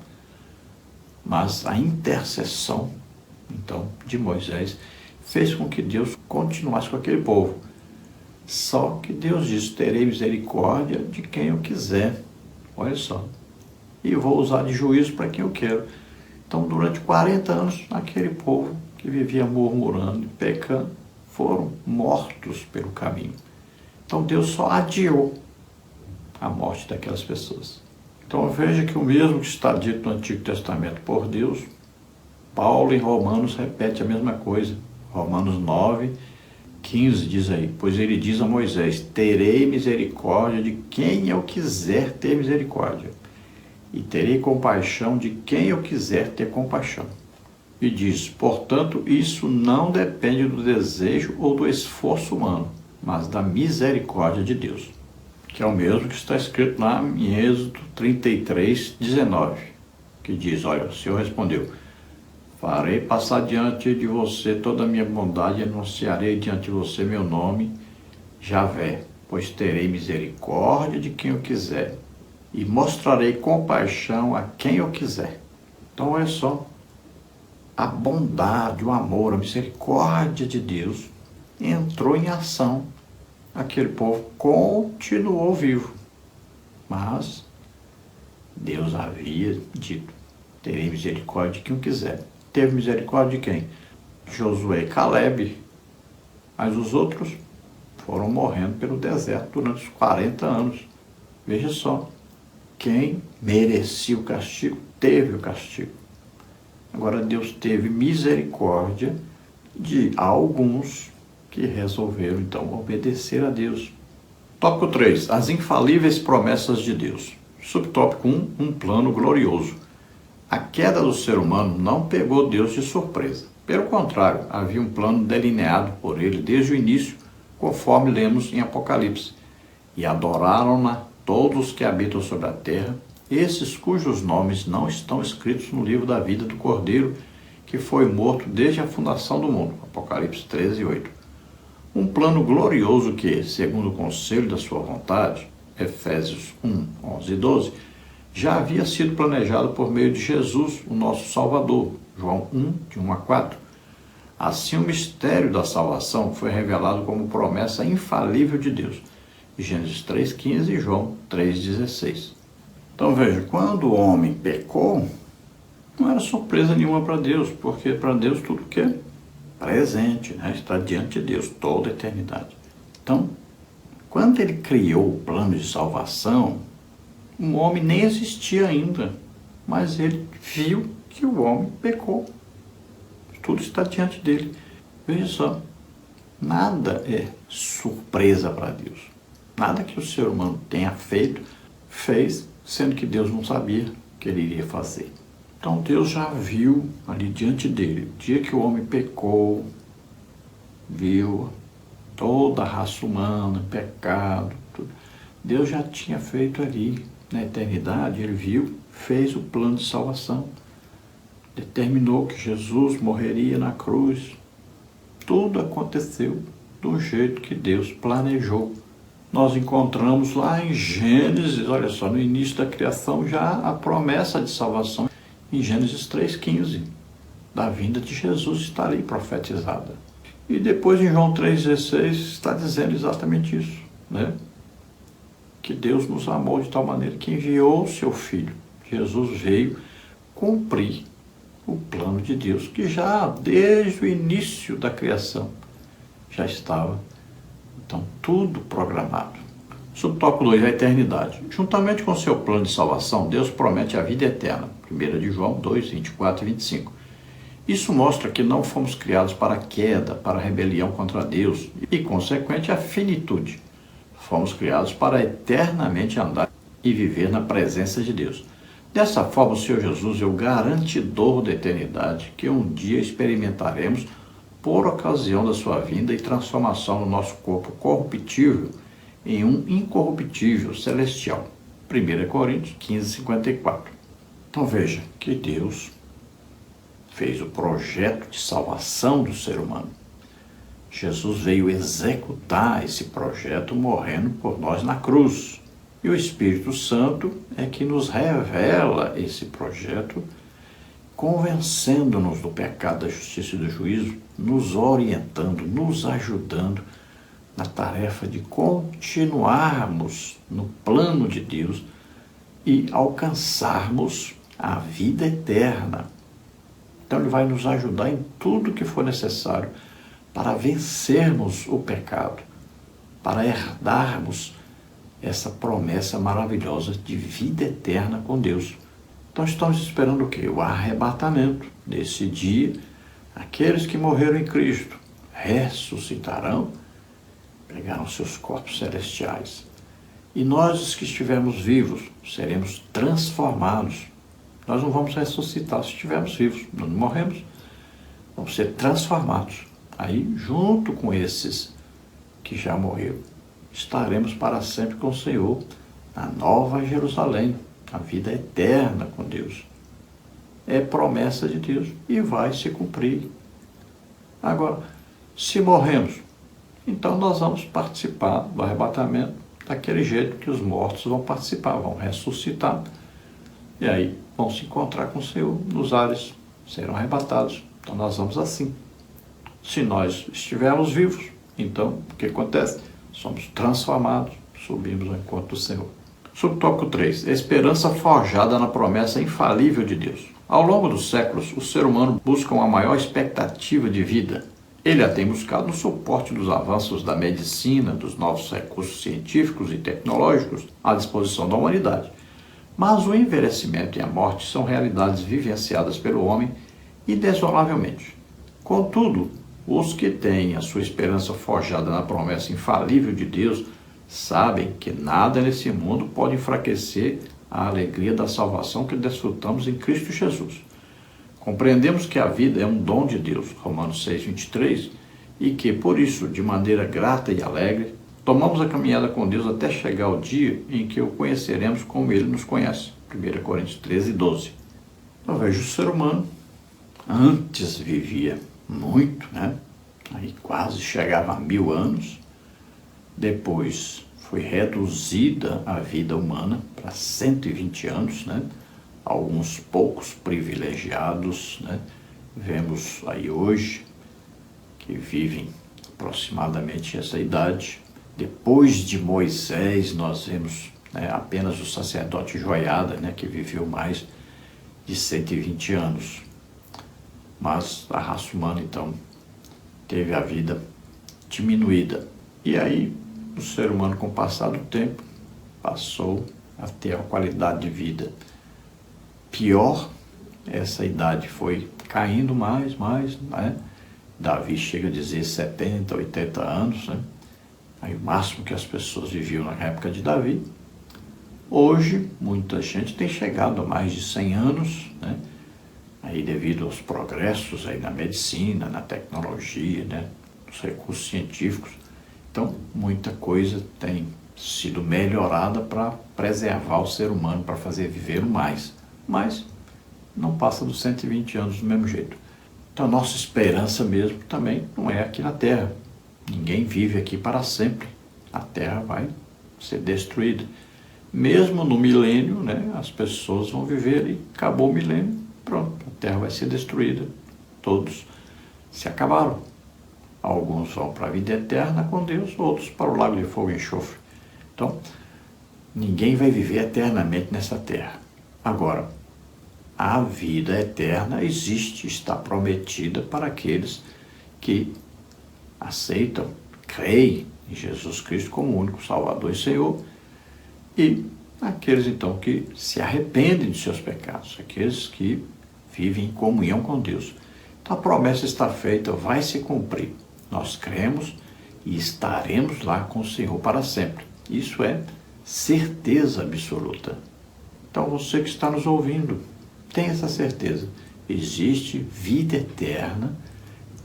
Speaker 1: Mas a intercessão então de Moisés fez com que Deus continuasse com aquele povo. Só que Deus disse: terei misericórdia de quem eu quiser. Olha só. E vou usar de juízo para quem eu quero. Então, durante 40 anos, aquele povo que vivia murmurando e pecando foram mortos pelo caminho. Então, Deus só adiou a morte daquelas pessoas. Então, veja que o mesmo que está dito no Antigo Testamento por Deus, Paulo em Romanos repete a mesma coisa. Romanos 9, 15 diz aí: pois ele diz a Moisés: terei misericórdia de quem eu quiser ter misericórdia, e terei compaixão de quem eu quiser ter compaixão. E diz: portanto, isso não depende do desejo ou do esforço humano, mas da misericórdia de Deus. Que é o mesmo que está escrito lá em Êxodo 33, 19, que diz: olha, o Senhor respondeu: farei passar diante de você toda a minha bondade e anunciarei diante de você meu nome, Javé, pois terei misericórdia de quem eu quiser e mostrarei compaixão a quem eu quiser. Então olha só, a bondade, o amor, a misericórdia de Deus entrou em ação. Aquele povo continuou vivo, mas Deus havia dito: terei misericórdia de quem eu quiser. Teve misericórdia de quem? Josué e Calebe. Mas os outros foram morrendo pelo deserto durante os 40 anos. Veja só, quem merecia o castigo, teve o castigo. Agora Deus teve misericórdia de alguns que resolveram então obedecer a Deus. Tópico 3. As infalíveis promessas de Deus. Subtópico 1. Um plano glorioso. A queda do ser humano não pegou Deus de surpresa. Pelo contrário, havia um plano delineado por ele desde o início, conforme lemos em Apocalipse. E adoraram-na todos que habitam sobre a terra, esses cujos nomes não estão escritos no livro da vida do Cordeiro, que foi morto desde a fundação do mundo. Apocalipse 13, 8. Um plano glorioso que, segundo o conselho da sua vontade, Efésios 1, 11 e 12, já havia sido planejado por meio de Jesus, o nosso Salvador, João 1, de 1 a 4. Assim, o mistério da salvação foi revelado como promessa infalível de Deus, Gênesis 3,15 e João 3,16. Então veja, quando o homem pecou, não era surpresa nenhuma para Deus, porque para Deus tudo que é presente, né? Está diante de Deus toda a eternidade. Então, Quando ele criou o plano de salvação, o homem nem existia ainda, mas ele viu que o homem pecou. Tudo está diante dele. Veja só, nada é surpresa para Deus. Nada que o ser humano tenha feito, fez, sendo que Deus não sabia que ele iria fazer. Então Deus já viu ali diante dele, o dia que o homem pecou, viu toda a raça humana, pecado, tudo. Deus já tinha feito ali, na eternidade, ele viu, fez o plano de salvação, determinou que Jesus morreria na cruz. Tudo aconteceu do jeito que Deus planejou. Nós encontramos lá em Gênesis, olha só, no início da criação, já a promessa de salvação, em Gênesis 3,15, da vinda de Jesus está ali profetizada. E depois em João 3,16 está dizendo exatamente isso, né? Que Deus nos amou de tal maneira que enviou o seu Filho. Jesus veio cumprir o plano de Deus, que já desde o início da criação já estava, então, tudo programado. Subtópico 2, a eternidade. Juntamente com o seu plano de salvação, Deus promete a vida eterna. 1 de João 2, 24 e 25. Isso mostra que não fomos criados para a queda, para a rebelião contra Deus e, consequente, a finitude. Fomos criados para eternamente andar e viver na presença de Deus. Dessa forma, o Senhor Jesus é o garantidor da eternidade que um dia experimentaremos por ocasião da sua vinda e transformação no nosso corpo corruptível em um incorruptível celestial. 1 Coríntios 15, 54. Então veja que Deus fez o projeto de salvação do ser humano. Jesus veio executar esse projeto morrendo por nós na cruz. E o Espírito Santo é que nos revela esse projeto, convencendo-nos do pecado, da justiça e do juízo, nos orientando, nos ajudando na tarefa de continuarmos no plano de Deus e alcançarmos a vida eterna. Então ele vai nos ajudar em tudo que for necessário para vencermos o pecado, para herdarmos essa promessa maravilhosa de vida eterna com Deus. Então estamos esperando o quê? O arrebatamento. Nesse dia, aqueles que morreram em Cristo ressuscitarão, pegarão seus corpos celestiais. E nós, os que estivermos vivos, seremos transformados. Nós não vamos ressuscitar se estivermos vivos, nós não morremos. Vamos ser transformados. Aí, junto com esses que já morreram, estaremos para sempre com o Senhor na Nova Jerusalém, a vida eterna com Deus. É promessa de Deus e vai se cumprir. Agora, se morremos, então nós vamos participar do arrebatamento daquele jeito que os mortos vão participar, vão ressuscitar. E aí vão se encontrar com o Senhor nos ares, serão arrebatados. Então nós vamos assim. Se nós estivermos vivos, então o que acontece? Somos transformados, subimos ao encontro do Senhor. Subtópico 3. Esperança forjada na promessa infalível de Deus. Ao longo dos séculos, o ser humano busca uma maior expectativa de vida. Ele a tem buscado no suporte dos avanços da medicina, dos novos recursos científicos e tecnológicos à disposição da humanidade. Mas o envelhecimento e a morte são realidades vivenciadas pelo homem inexoravelmente. Contudo, os que têm a sua esperança forjada na promessa infalível de Deus sabem que nada nesse mundo pode enfraquecer a alegria da salvação que desfrutamos em Cristo Jesus. Compreendemos que a vida é um dom de Deus, Romanos 6, 23, e que, por isso, de maneira grata e alegre, tomamos a caminhada com Deus até chegar ao dia em que o conheceremos como Ele nos conhece, 1 Coríntios 13, 12. Então veja, o ser humano antes vivia muito, né? Aí quase chegava a 1000 anos, depois foi reduzida a vida humana para 120 anos, né? Alguns poucos privilegiados, né? Vemos aí hoje que vivem aproximadamente essa idade. Depois de Moisés, nós vemos, né, apenas o sacerdote Joiada, né, que viveu mais de 120 anos. Mas a raça humana, então, teve a vida diminuída. E aí o ser humano, com o passar do tempo, passou a ter a qualidade de vida pior. Essa idade foi caindo mais, né? Davi chega a dizer 70, 80 anos, né? Aí o máximo que as pessoas viviam na época de Davi. Hoje, muita gente tem chegado a mais de 100 anos, né? Aí devido aos progressos aí na medicina, na tecnologia, né? Nos recursos científicos. Então, muita coisa tem sido melhorada para preservar o ser humano, para fazer viver mais. Mas não passa dos 120 anos do mesmo jeito. Então, a nossa esperança mesmo também não é aqui na Terra. Ninguém vive aqui para sempre. A Terra vai ser destruída. Mesmo no milênio, né, as pessoas vão viver ali, acabou o milênio, pronto, a Terra vai ser destruída. Todos se acabaram. Alguns vão para a vida eterna com Deus, outros para o lago de fogo e enxofre. Então, ninguém vai viver eternamente nessa terra. Agora, a vida eterna existe, está prometida para aqueles que aceitam, creem em Jesus Cristo como o único Salvador e Senhor, e aqueles então que se arrependem de seus pecados, aqueles que vivem em comunhão com Deus. Então a promessa está feita, vai se cumprir. Nós cremos e estaremos lá com o Senhor para sempre. Isso é certeza absoluta. Então você que está nos ouvindo, tenha essa certeza. Existe vida eterna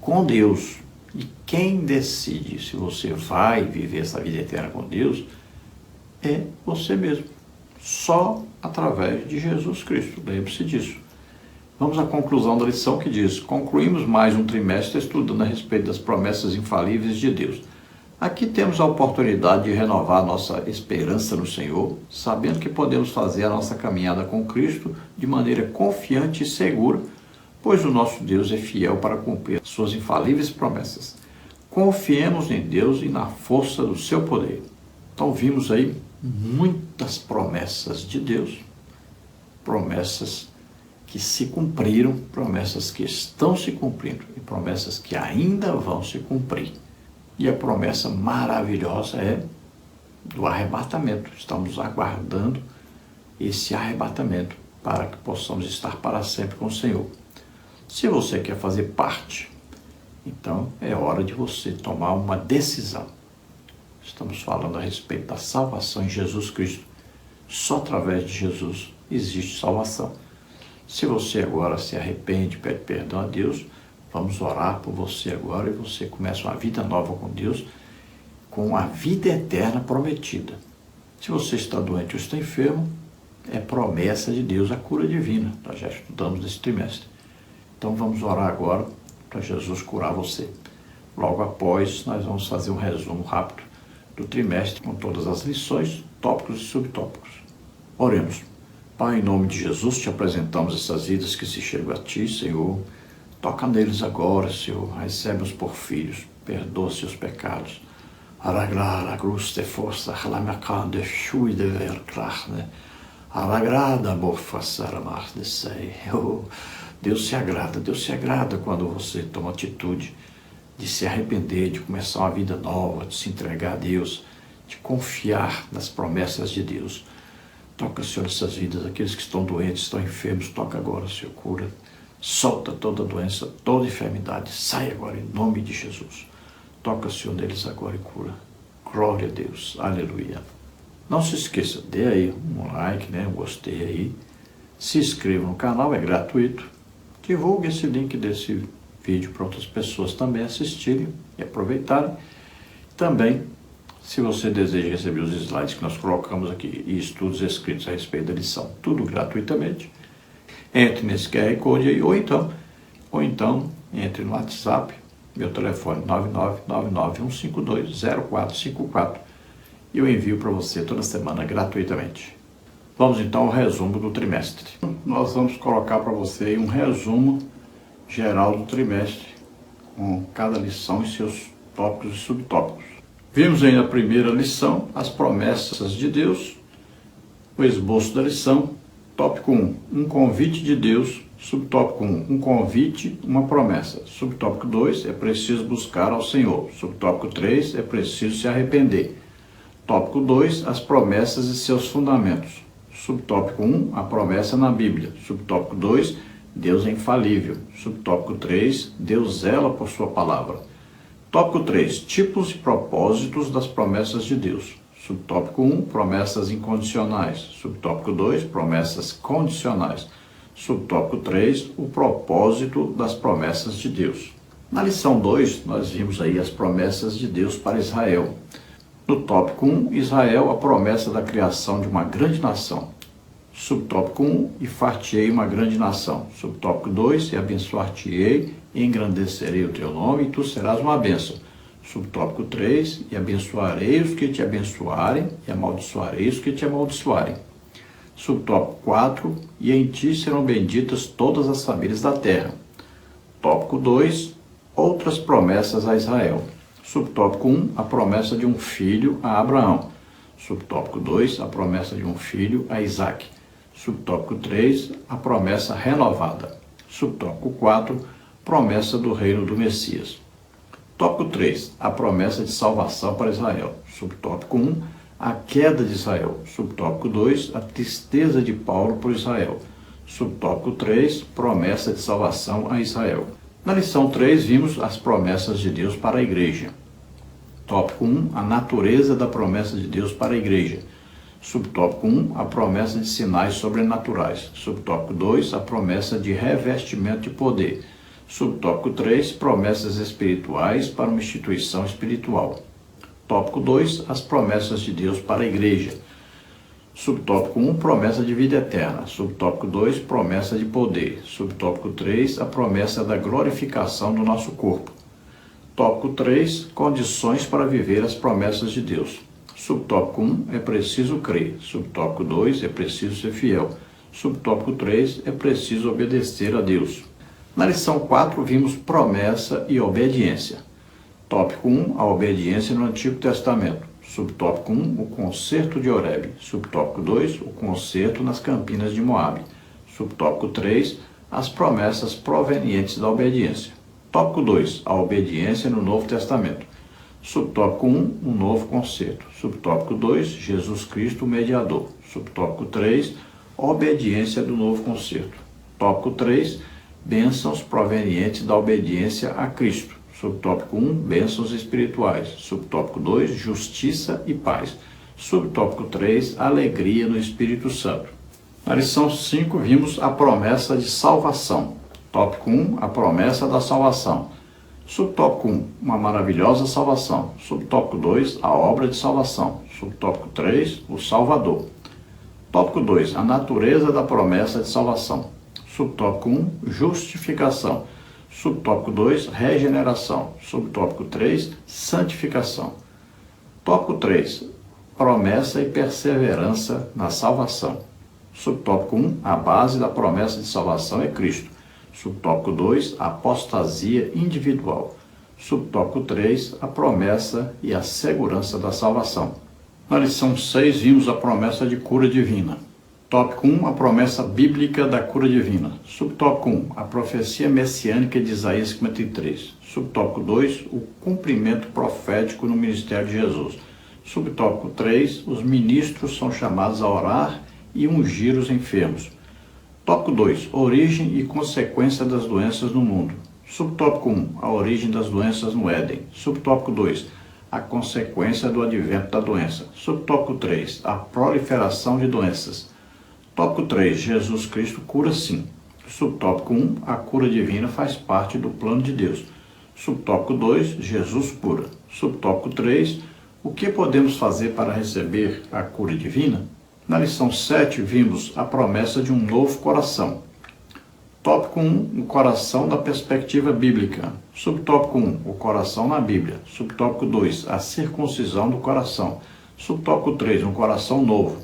Speaker 1: com Deus. E quem decide se você vai viver essa vida eterna com Deus é você mesmo. Só através de Jesus Cristo. Lembre-se disso. Vamos à conclusão da lição que diz: concluímos mais um trimestre estudando a respeito das promessas infalíveis de Deus. Aqui temos a oportunidade de renovar nossa esperança no Senhor, sabendo que podemos fazer a nossa caminhada com Cristo de maneira confiante e segura, pois o nosso Deus é fiel para cumprir suas infalíveis promessas. Confiemos em Deus e na força do seu poder. Então vimos aí muitas promessas de Deus, promessas que se cumpriram, promessas que estão se cumprindo e promessas que ainda vão se cumprir. E a promessa maravilhosa é do arrebatamento. Estamos aguardando esse arrebatamento para que possamos estar para sempre com o Senhor. Se você quer fazer parte, então é hora de você tomar uma decisão. Estamos falando a respeito da salvação em Jesus Cristo. Só através de Jesus existe salvação. Se você agora se arrepende, pede perdão a Deus, vamos orar por você agora e você começa uma vida nova com Deus, com a vida eterna prometida. Se você está doente ou está enfermo, é promessa de Deus a cura divina. Nós já estudamos nesse trimestre. Então vamos orar agora para Jesus curar você. Logo após, nós vamos fazer um resumo rápido do trimestre com todas as lições, tópicos e subtópicos. Oremos. Pai, em nome de Jesus, te apresentamos essas vidas que se chegam a Ti, Senhor. Toca neles agora, Senhor. Recebe-os por filhos. Perdoa seus pecados. Aragrar, agruste, força, de chui de verclarne. Aragrada, amor, façar amar de sei. Deus se agrada quando você toma atitude de se arrepender, de começar uma vida nova, de se entregar a Deus, de confiar nas promessas de Deus. Toca, Senhor, essas vidas, aqueles que estão doentes, estão enfermos, toca agora, Senhor, cura. Solta toda doença, toda enfermidade, sai agora em nome de Jesus. Toca, Senhor, neles agora e cura. Glória a Deus, aleluia. Não se esqueça, dê aí um like, né, um gostei aí. Se inscreva no canal, é gratuito. Divulgue esse link desse vídeo para outras pessoas também assistirem e aproveitarem. Também, se você deseja receber os slides que nós colocamos aqui e estudos escritos a respeito da lição, tudo gratuitamente, entre nesse QR Code aí, ou então entre no WhatsApp, meu telefone 99991520454, e eu envio para você toda semana gratuitamente. Vamos então ao resumo do trimestre. Nós vamos colocar para você um resumo geral do trimestre, com cada lição e seus tópicos e subtópicos. Vimos aí na primeira lição as promessas de Deus, o esboço da lição. Tópico 1, um convite de Deus. Subtópico 1, um convite, uma promessa. Subtópico 2, é preciso buscar ao Senhor. Subtópico 3, é preciso se arrepender. Tópico 2, as promessas e seus fundamentos. Subtópico 1, a promessa na Bíblia. Subtópico 2, Deus é infalível. Subtópico 3, Deus zela por sua palavra. Tópico 3, tipos e propósitos das promessas de Deus. Subtópico 1, promessas incondicionais. Subtópico 2, promessas condicionais. Subtópico 3, o propósito das promessas de Deus. Na lição 2, nós vimos aí as promessas de Deus para Israel. No tópico 1, Israel, a promessa da criação de uma grande nação. Subtópico 1, e far-te-ei uma grande nação. Subtópico 2, e abençoar-te-ei, e engrandecerei o teu nome, e tu serás uma bênção. Subtópico 3, e abençoarei os que te abençoarem, e amaldiçoarei os que te amaldiçoarem. Subtópico 4, e em ti serão benditas todas as famílias da terra. Tópico 2, outras promessas a Israel. Subtópico 1, a promessa de um filho a Abraão. Subtópico 2, a promessa de um filho a Isaque. Subtópico 3, a promessa renovada. Subtópico 4, promessa do reino do Messias. Tópico 3, a promessa de salvação para Israel. Subtópico 1, a queda de Israel. Subtópico 2, a tristeza de Paulo por Israel. Subtópico 3, promessa de salvação a Israel. Na lição 3, vimos as promessas de Deus para a igreja. Tópico 1, a natureza da promessa de Deus para a igreja. Subtópico 1, a promessa de sinais sobrenaturais. Subtópico 2, a promessa de revestimento de poder. Subtópico 3, promessas espirituais para uma instituição espiritual. Tópico 2, as promessas de Deus para a igreja. Subtópico 1, promessa de vida eterna. Subtópico 2, promessa de poder. Subtópico 3, a promessa da glorificação do nosso corpo. Tópico 3, condições para viver as promessas de Deus. Subtópico 1, é preciso crer. Subtópico 2, é preciso ser fiel. Subtópico 3, é preciso obedecer a Deus. Na lição 4, vimos promessa e obediência. Tópico 1, a obediência no Antigo Testamento. Subtópico 1, o concerto de Horebe. Subtópico 2, o concerto nas Campinas de Moabe. Subtópico 3, as promessas provenientes da obediência. Tópico 2, a obediência no Novo Testamento. Subtópico 1, um novo concerto. Subtópico 2, Jesus Cristo, o mediador. Subtópico 3, obediência do novo concerto. Tópico 3, bênçãos provenientes da obediência a Cristo. Subtópico 1, bênçãos espirituais. Subtópico 2, justiça e paz. Subtópico 3, alegria no Espírito Santo. Na lição 5, vimos a promessa de salvação. Tópico 1, a promessa da salvação. Subtópico 1, uma maravilhosa salvação. Subtópico 2, a obra de salvação. Subtópico 3, o Salvador. Tópico 2, a natureza da promessa de salvação. Subtópico 1, justificação. Subtópico 2, regeneração. Subtópico 3, santificação. Tópico 3, promessa e perseverança na salvação. Subtópico 1, a base da promessa de salvação é Cristo. Subtópico 2, apostasia individual. Subtópico 3, a promessa e a segurança da salvação. Na lição 6, vimos a promessa de cura divina. Tópico 1, a promessa bíblica da cura divina. Subtópico 1, a profecia messiânica de Isaías 53. Subtópico 2, o cumprimento profético no ministério de Jesus. Subtópico 3, os ministros são chamados a orar e ungir os enfermos. Tópico 2, origem e consequência das doenças no mundo. Subtópico 1, a origem das doenças no Éden. Subtópico 2, a consequência do advento da doença. Subtópico 3, a proliferação de doenças. Tópico 3, Jesus Cristo cura sim. Subtópico 1, a cura divina faz parte do plano de Deus. Subtópico 2, Jesus cura. Subtópico 3, o que podemos fazer para receber a cura divina? Na lição 7, vimos a promessa de um novo coração. Tópico 1, o coração da perspectiva bíblica. Subtópico 1, o coração na Bíblia. Subtópico 2, a circuncisão do coração. Subtópico 3, um coração novo.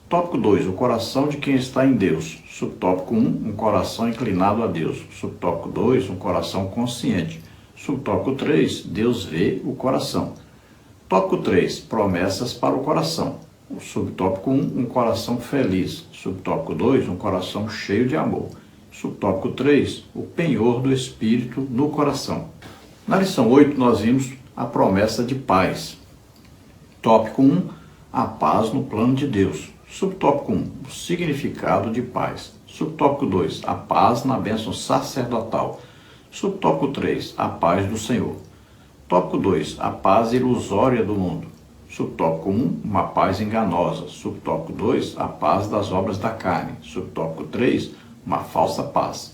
Speaker 1: Tópico 2, o coração de quem está em Deus. Subtópico 1, um coração inclinado a Deus. Subtópico 2, um coração consciente. Subtópico 3, Deus vê o coração. Tópico 3, promessas para o coração. Subtópico 1, um coração feliz. Subtópico 2, um coração cheio de amor. Subtópico 3, o penhor do Espírito no coração. Na lição 8, nós vimos a promessa de paz. Tópico 1, a paz no plano de Deus. Subtópico 1, o significado de paz. Subtópico 2, a paz na bênção sacerdotal. Subtópico 3, a paz do Senhor. Tópico 2, a paz ilusória do mundo. Subtópico 1, uma paz enganosa. Subtópico 2, a paz das obras da carne. Subtópico 3, uma falsa paz.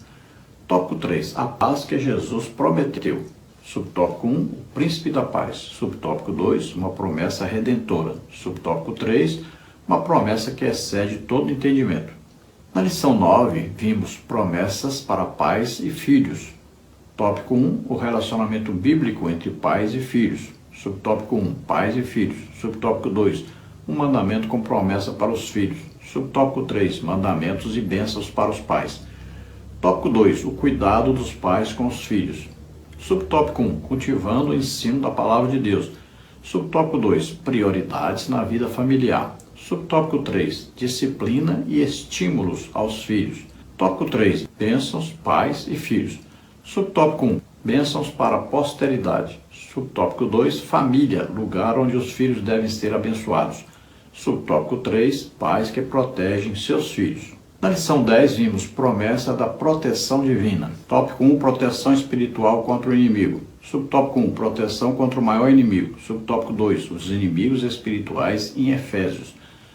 Speaker 1: Tópico 3, a paz que Jesus prometeu. Subtópico 1, o príncipe da paz. Subtópico 2, uma promessa redentora. Subtópico 3, uma promessa que excede todo entendimento. Na lição 9, vimos promessas para pais e filhos. Tópico 1, o relacionamento bíblico entre pais e filhos. Subtópico 1, pais e filhos. Subtópico 2, um mandamento com promessa para os filhos. Subtópico 3, mandamentos e bênçãos para os pais. Tópico 2, o cuidado dos pais com os filhos. Subtópico 1, cultivando o ensino da palavra de Deus. Subtópico 2, prioridades na vida familiar. Subtópico 3, disciplina e estímulos aos filhos. Tópico 3, bênçãos, pais e filhos. Subtópico 1, bênçãos para a posteridade. Subtópico 2, família, lugar onde os filhos devem ser abençoados. Subtópico 3, pais que protegem seus filhos. Na lição 10, vimos promessa da proteção divina. Tópico 1, proteção espiritual contra o inimigo. Subtópico 1, proteção contra o maior inimigo. Subtópico 2, os inimigos espirituais em Efésios.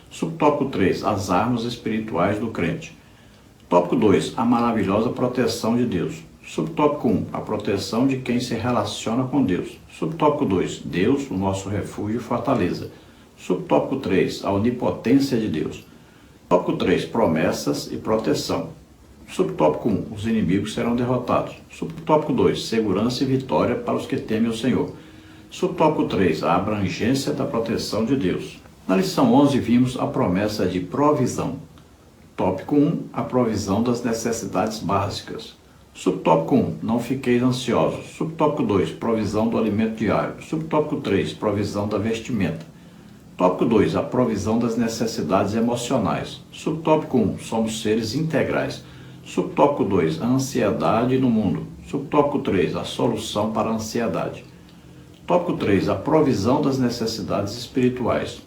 Speaker 1: Subtópico 3, as armas espirituais do crente. Tópico 2, a maravilhosa proteção de Deus. Subtópico 1, a proteção de quem se relaciona com Deus. Subtópico 2, Deus, o nosso refúgio e fortaleza. Subtópico 3, a onipotência de Deus. Tópico 3, promessas e proteção. Subtópico 1, os inimigos serão derrotados. Subtópico 2, segurança e vitória para os que temem o Senhor. Subtópico 3, a abrangência da proteção de Deus. Na lição 11, vimos a promessa de provisão. Tópico 1, a provisão das necessidades básicas. Subtópico 1, não fiqueis ansiosos. Subtópico 2, provisão do alimento diário. Subtópico 3, provisão da vestimenta. Tópico 2, a provisão das necessidades emocionais. Subtópico 1, somos seres integrais. Subtópico 2, a ansiedade no mundo. Subtópico 3, a solução para a ansiedade. Tópico 3, a provisão das necessidades espirituais.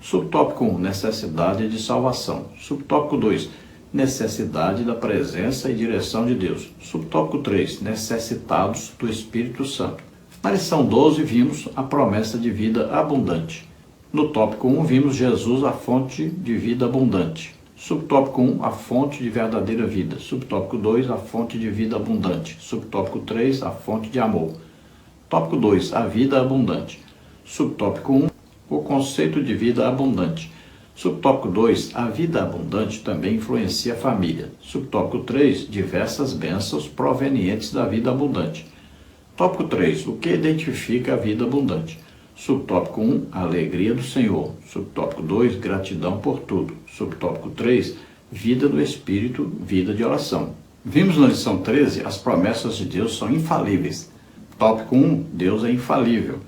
Speaker 1: Subtópico 1, necessidade de salvação. Subtópico 2, necessidade da presença e direção de Deus. Subtópico 3, necessitados do Espírito Santo. Na lição 12, vimos a promessa de vida abundante. No tópico 1, vimos Jesus, a fonte de vida abundante. Subtópico 1, a fonte de verdadeira vida. Subtópico 2, a fonte de vida abundante. Subtópico 3, a fonte de amor. Tópico 2, a vida abundante. Subtópico 1, o conceito de vida abundante. Subtópico 2, a vida abundante também influencia a família. Subtópico 3, diversas bênçãos provenientes da vida abundante. Tópico 3, o que identifica a vida abundante. Subtópico 1, a alegria do Senhor. Subtópico 2, gratidão por tudo. Subtópico 3, vida do Espírito, vida de oração. Vimos na lição 13, as promessas de Deus são infalíveis. Tópico 1, Deus é infalível.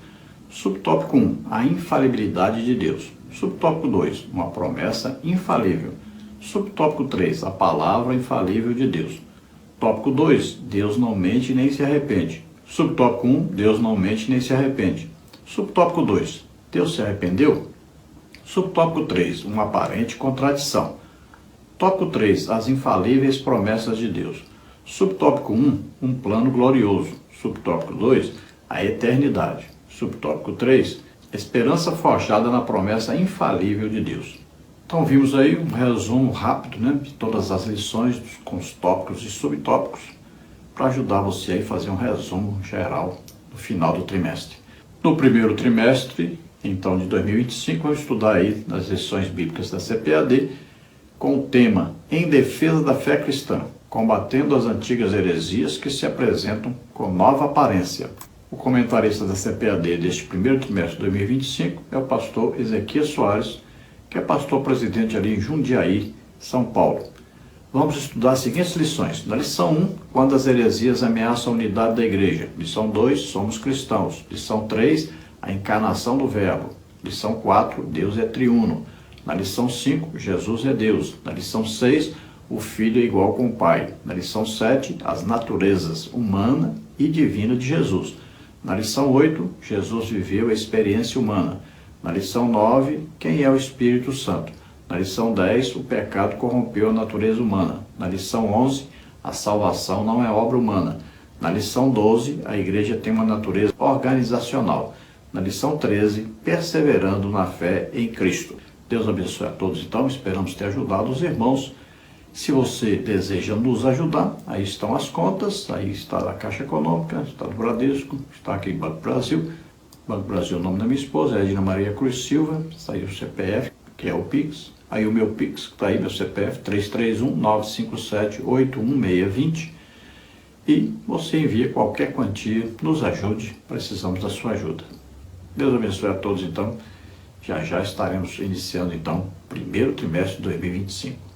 Speaker 1: Subtópico 1, a infalibilidade de Deus. Subtópico 2, uma promessa infalível. Subtópico 3, a palavra infalível de Deus. Tópico 2, Deus não mente nem se arrepende. Subtópico 1, Deus não mente nem se arrepende. Subtópico 2, Deus se arrependeu? Subtópico 3, uma aparente contradição. Tópico 3, as infalíveis promessas de Deus. Subtópico 1, um plano glorioso. Subtópico 2, a eternidade. Subtópico 3, esperança forjada na promessa infalível de Deus. Então vimos aí um resumo rápido, de todas as lições com os tópicos e subtópicos para ajudar você a fazer um resumo geral no final do trimestre. No primeiro trimestre, então de 2025, vamos estudar aí nas lições bíblicas da CPAD com o tema Em Defesa da Fé Cristã, combatendo as antigas heresias que se apresentam com nova aparência. O comentarista da CPAD deste primeiro trimestre de 2025 é o pastor Ezequias Soares, que é pastor presidente ali em Jundiaí, São Paulo. Vamos estudar as seguintes lições. Na lição 1, quando as heresias ameaçam a unidade da igreja. Lição 2, somos cristãos. Lição 3, a encarnação do verbo. Lição 4, Deus é triuno. Na lição 5, Jesus é Deus. Na lição 6, o Filho é igual com o Pai. Na lição 7, as naturezas humana e divina de Jesus. Na lição 8, Jesus viveu a experiência humana. Na lição 9, quem é o Espírito Santo? Na lição 10, o pecado corrompeu a natureza humana. Na lição 11, a salvação não é obra humana. Na lição 12, a igreja tem uma natureza organizacional. Na lição 13, perseverando na fé em Cristo. Deus abençoe a todos, então, esperamos ter ajudado os irmãos. Se você deseja nos ajudar, aí estão as contas, aí está a Caixa Econômica, está do Bradesco, está aqui em Banco Brasil. Banco Brasil é o nome da minha esposa, é Edna Maria Cruz Silva, está aí o CPF, que é o Pix. Aí o meu Pix, que está aí, meu CPF, 331-957-81620. E você envia qualquer quantia, nos ajude, precisamos da sua ajuda. Deus abençoe a todos, então. Já já estaremos iniciando, então, o primeiro trimestre de 2025.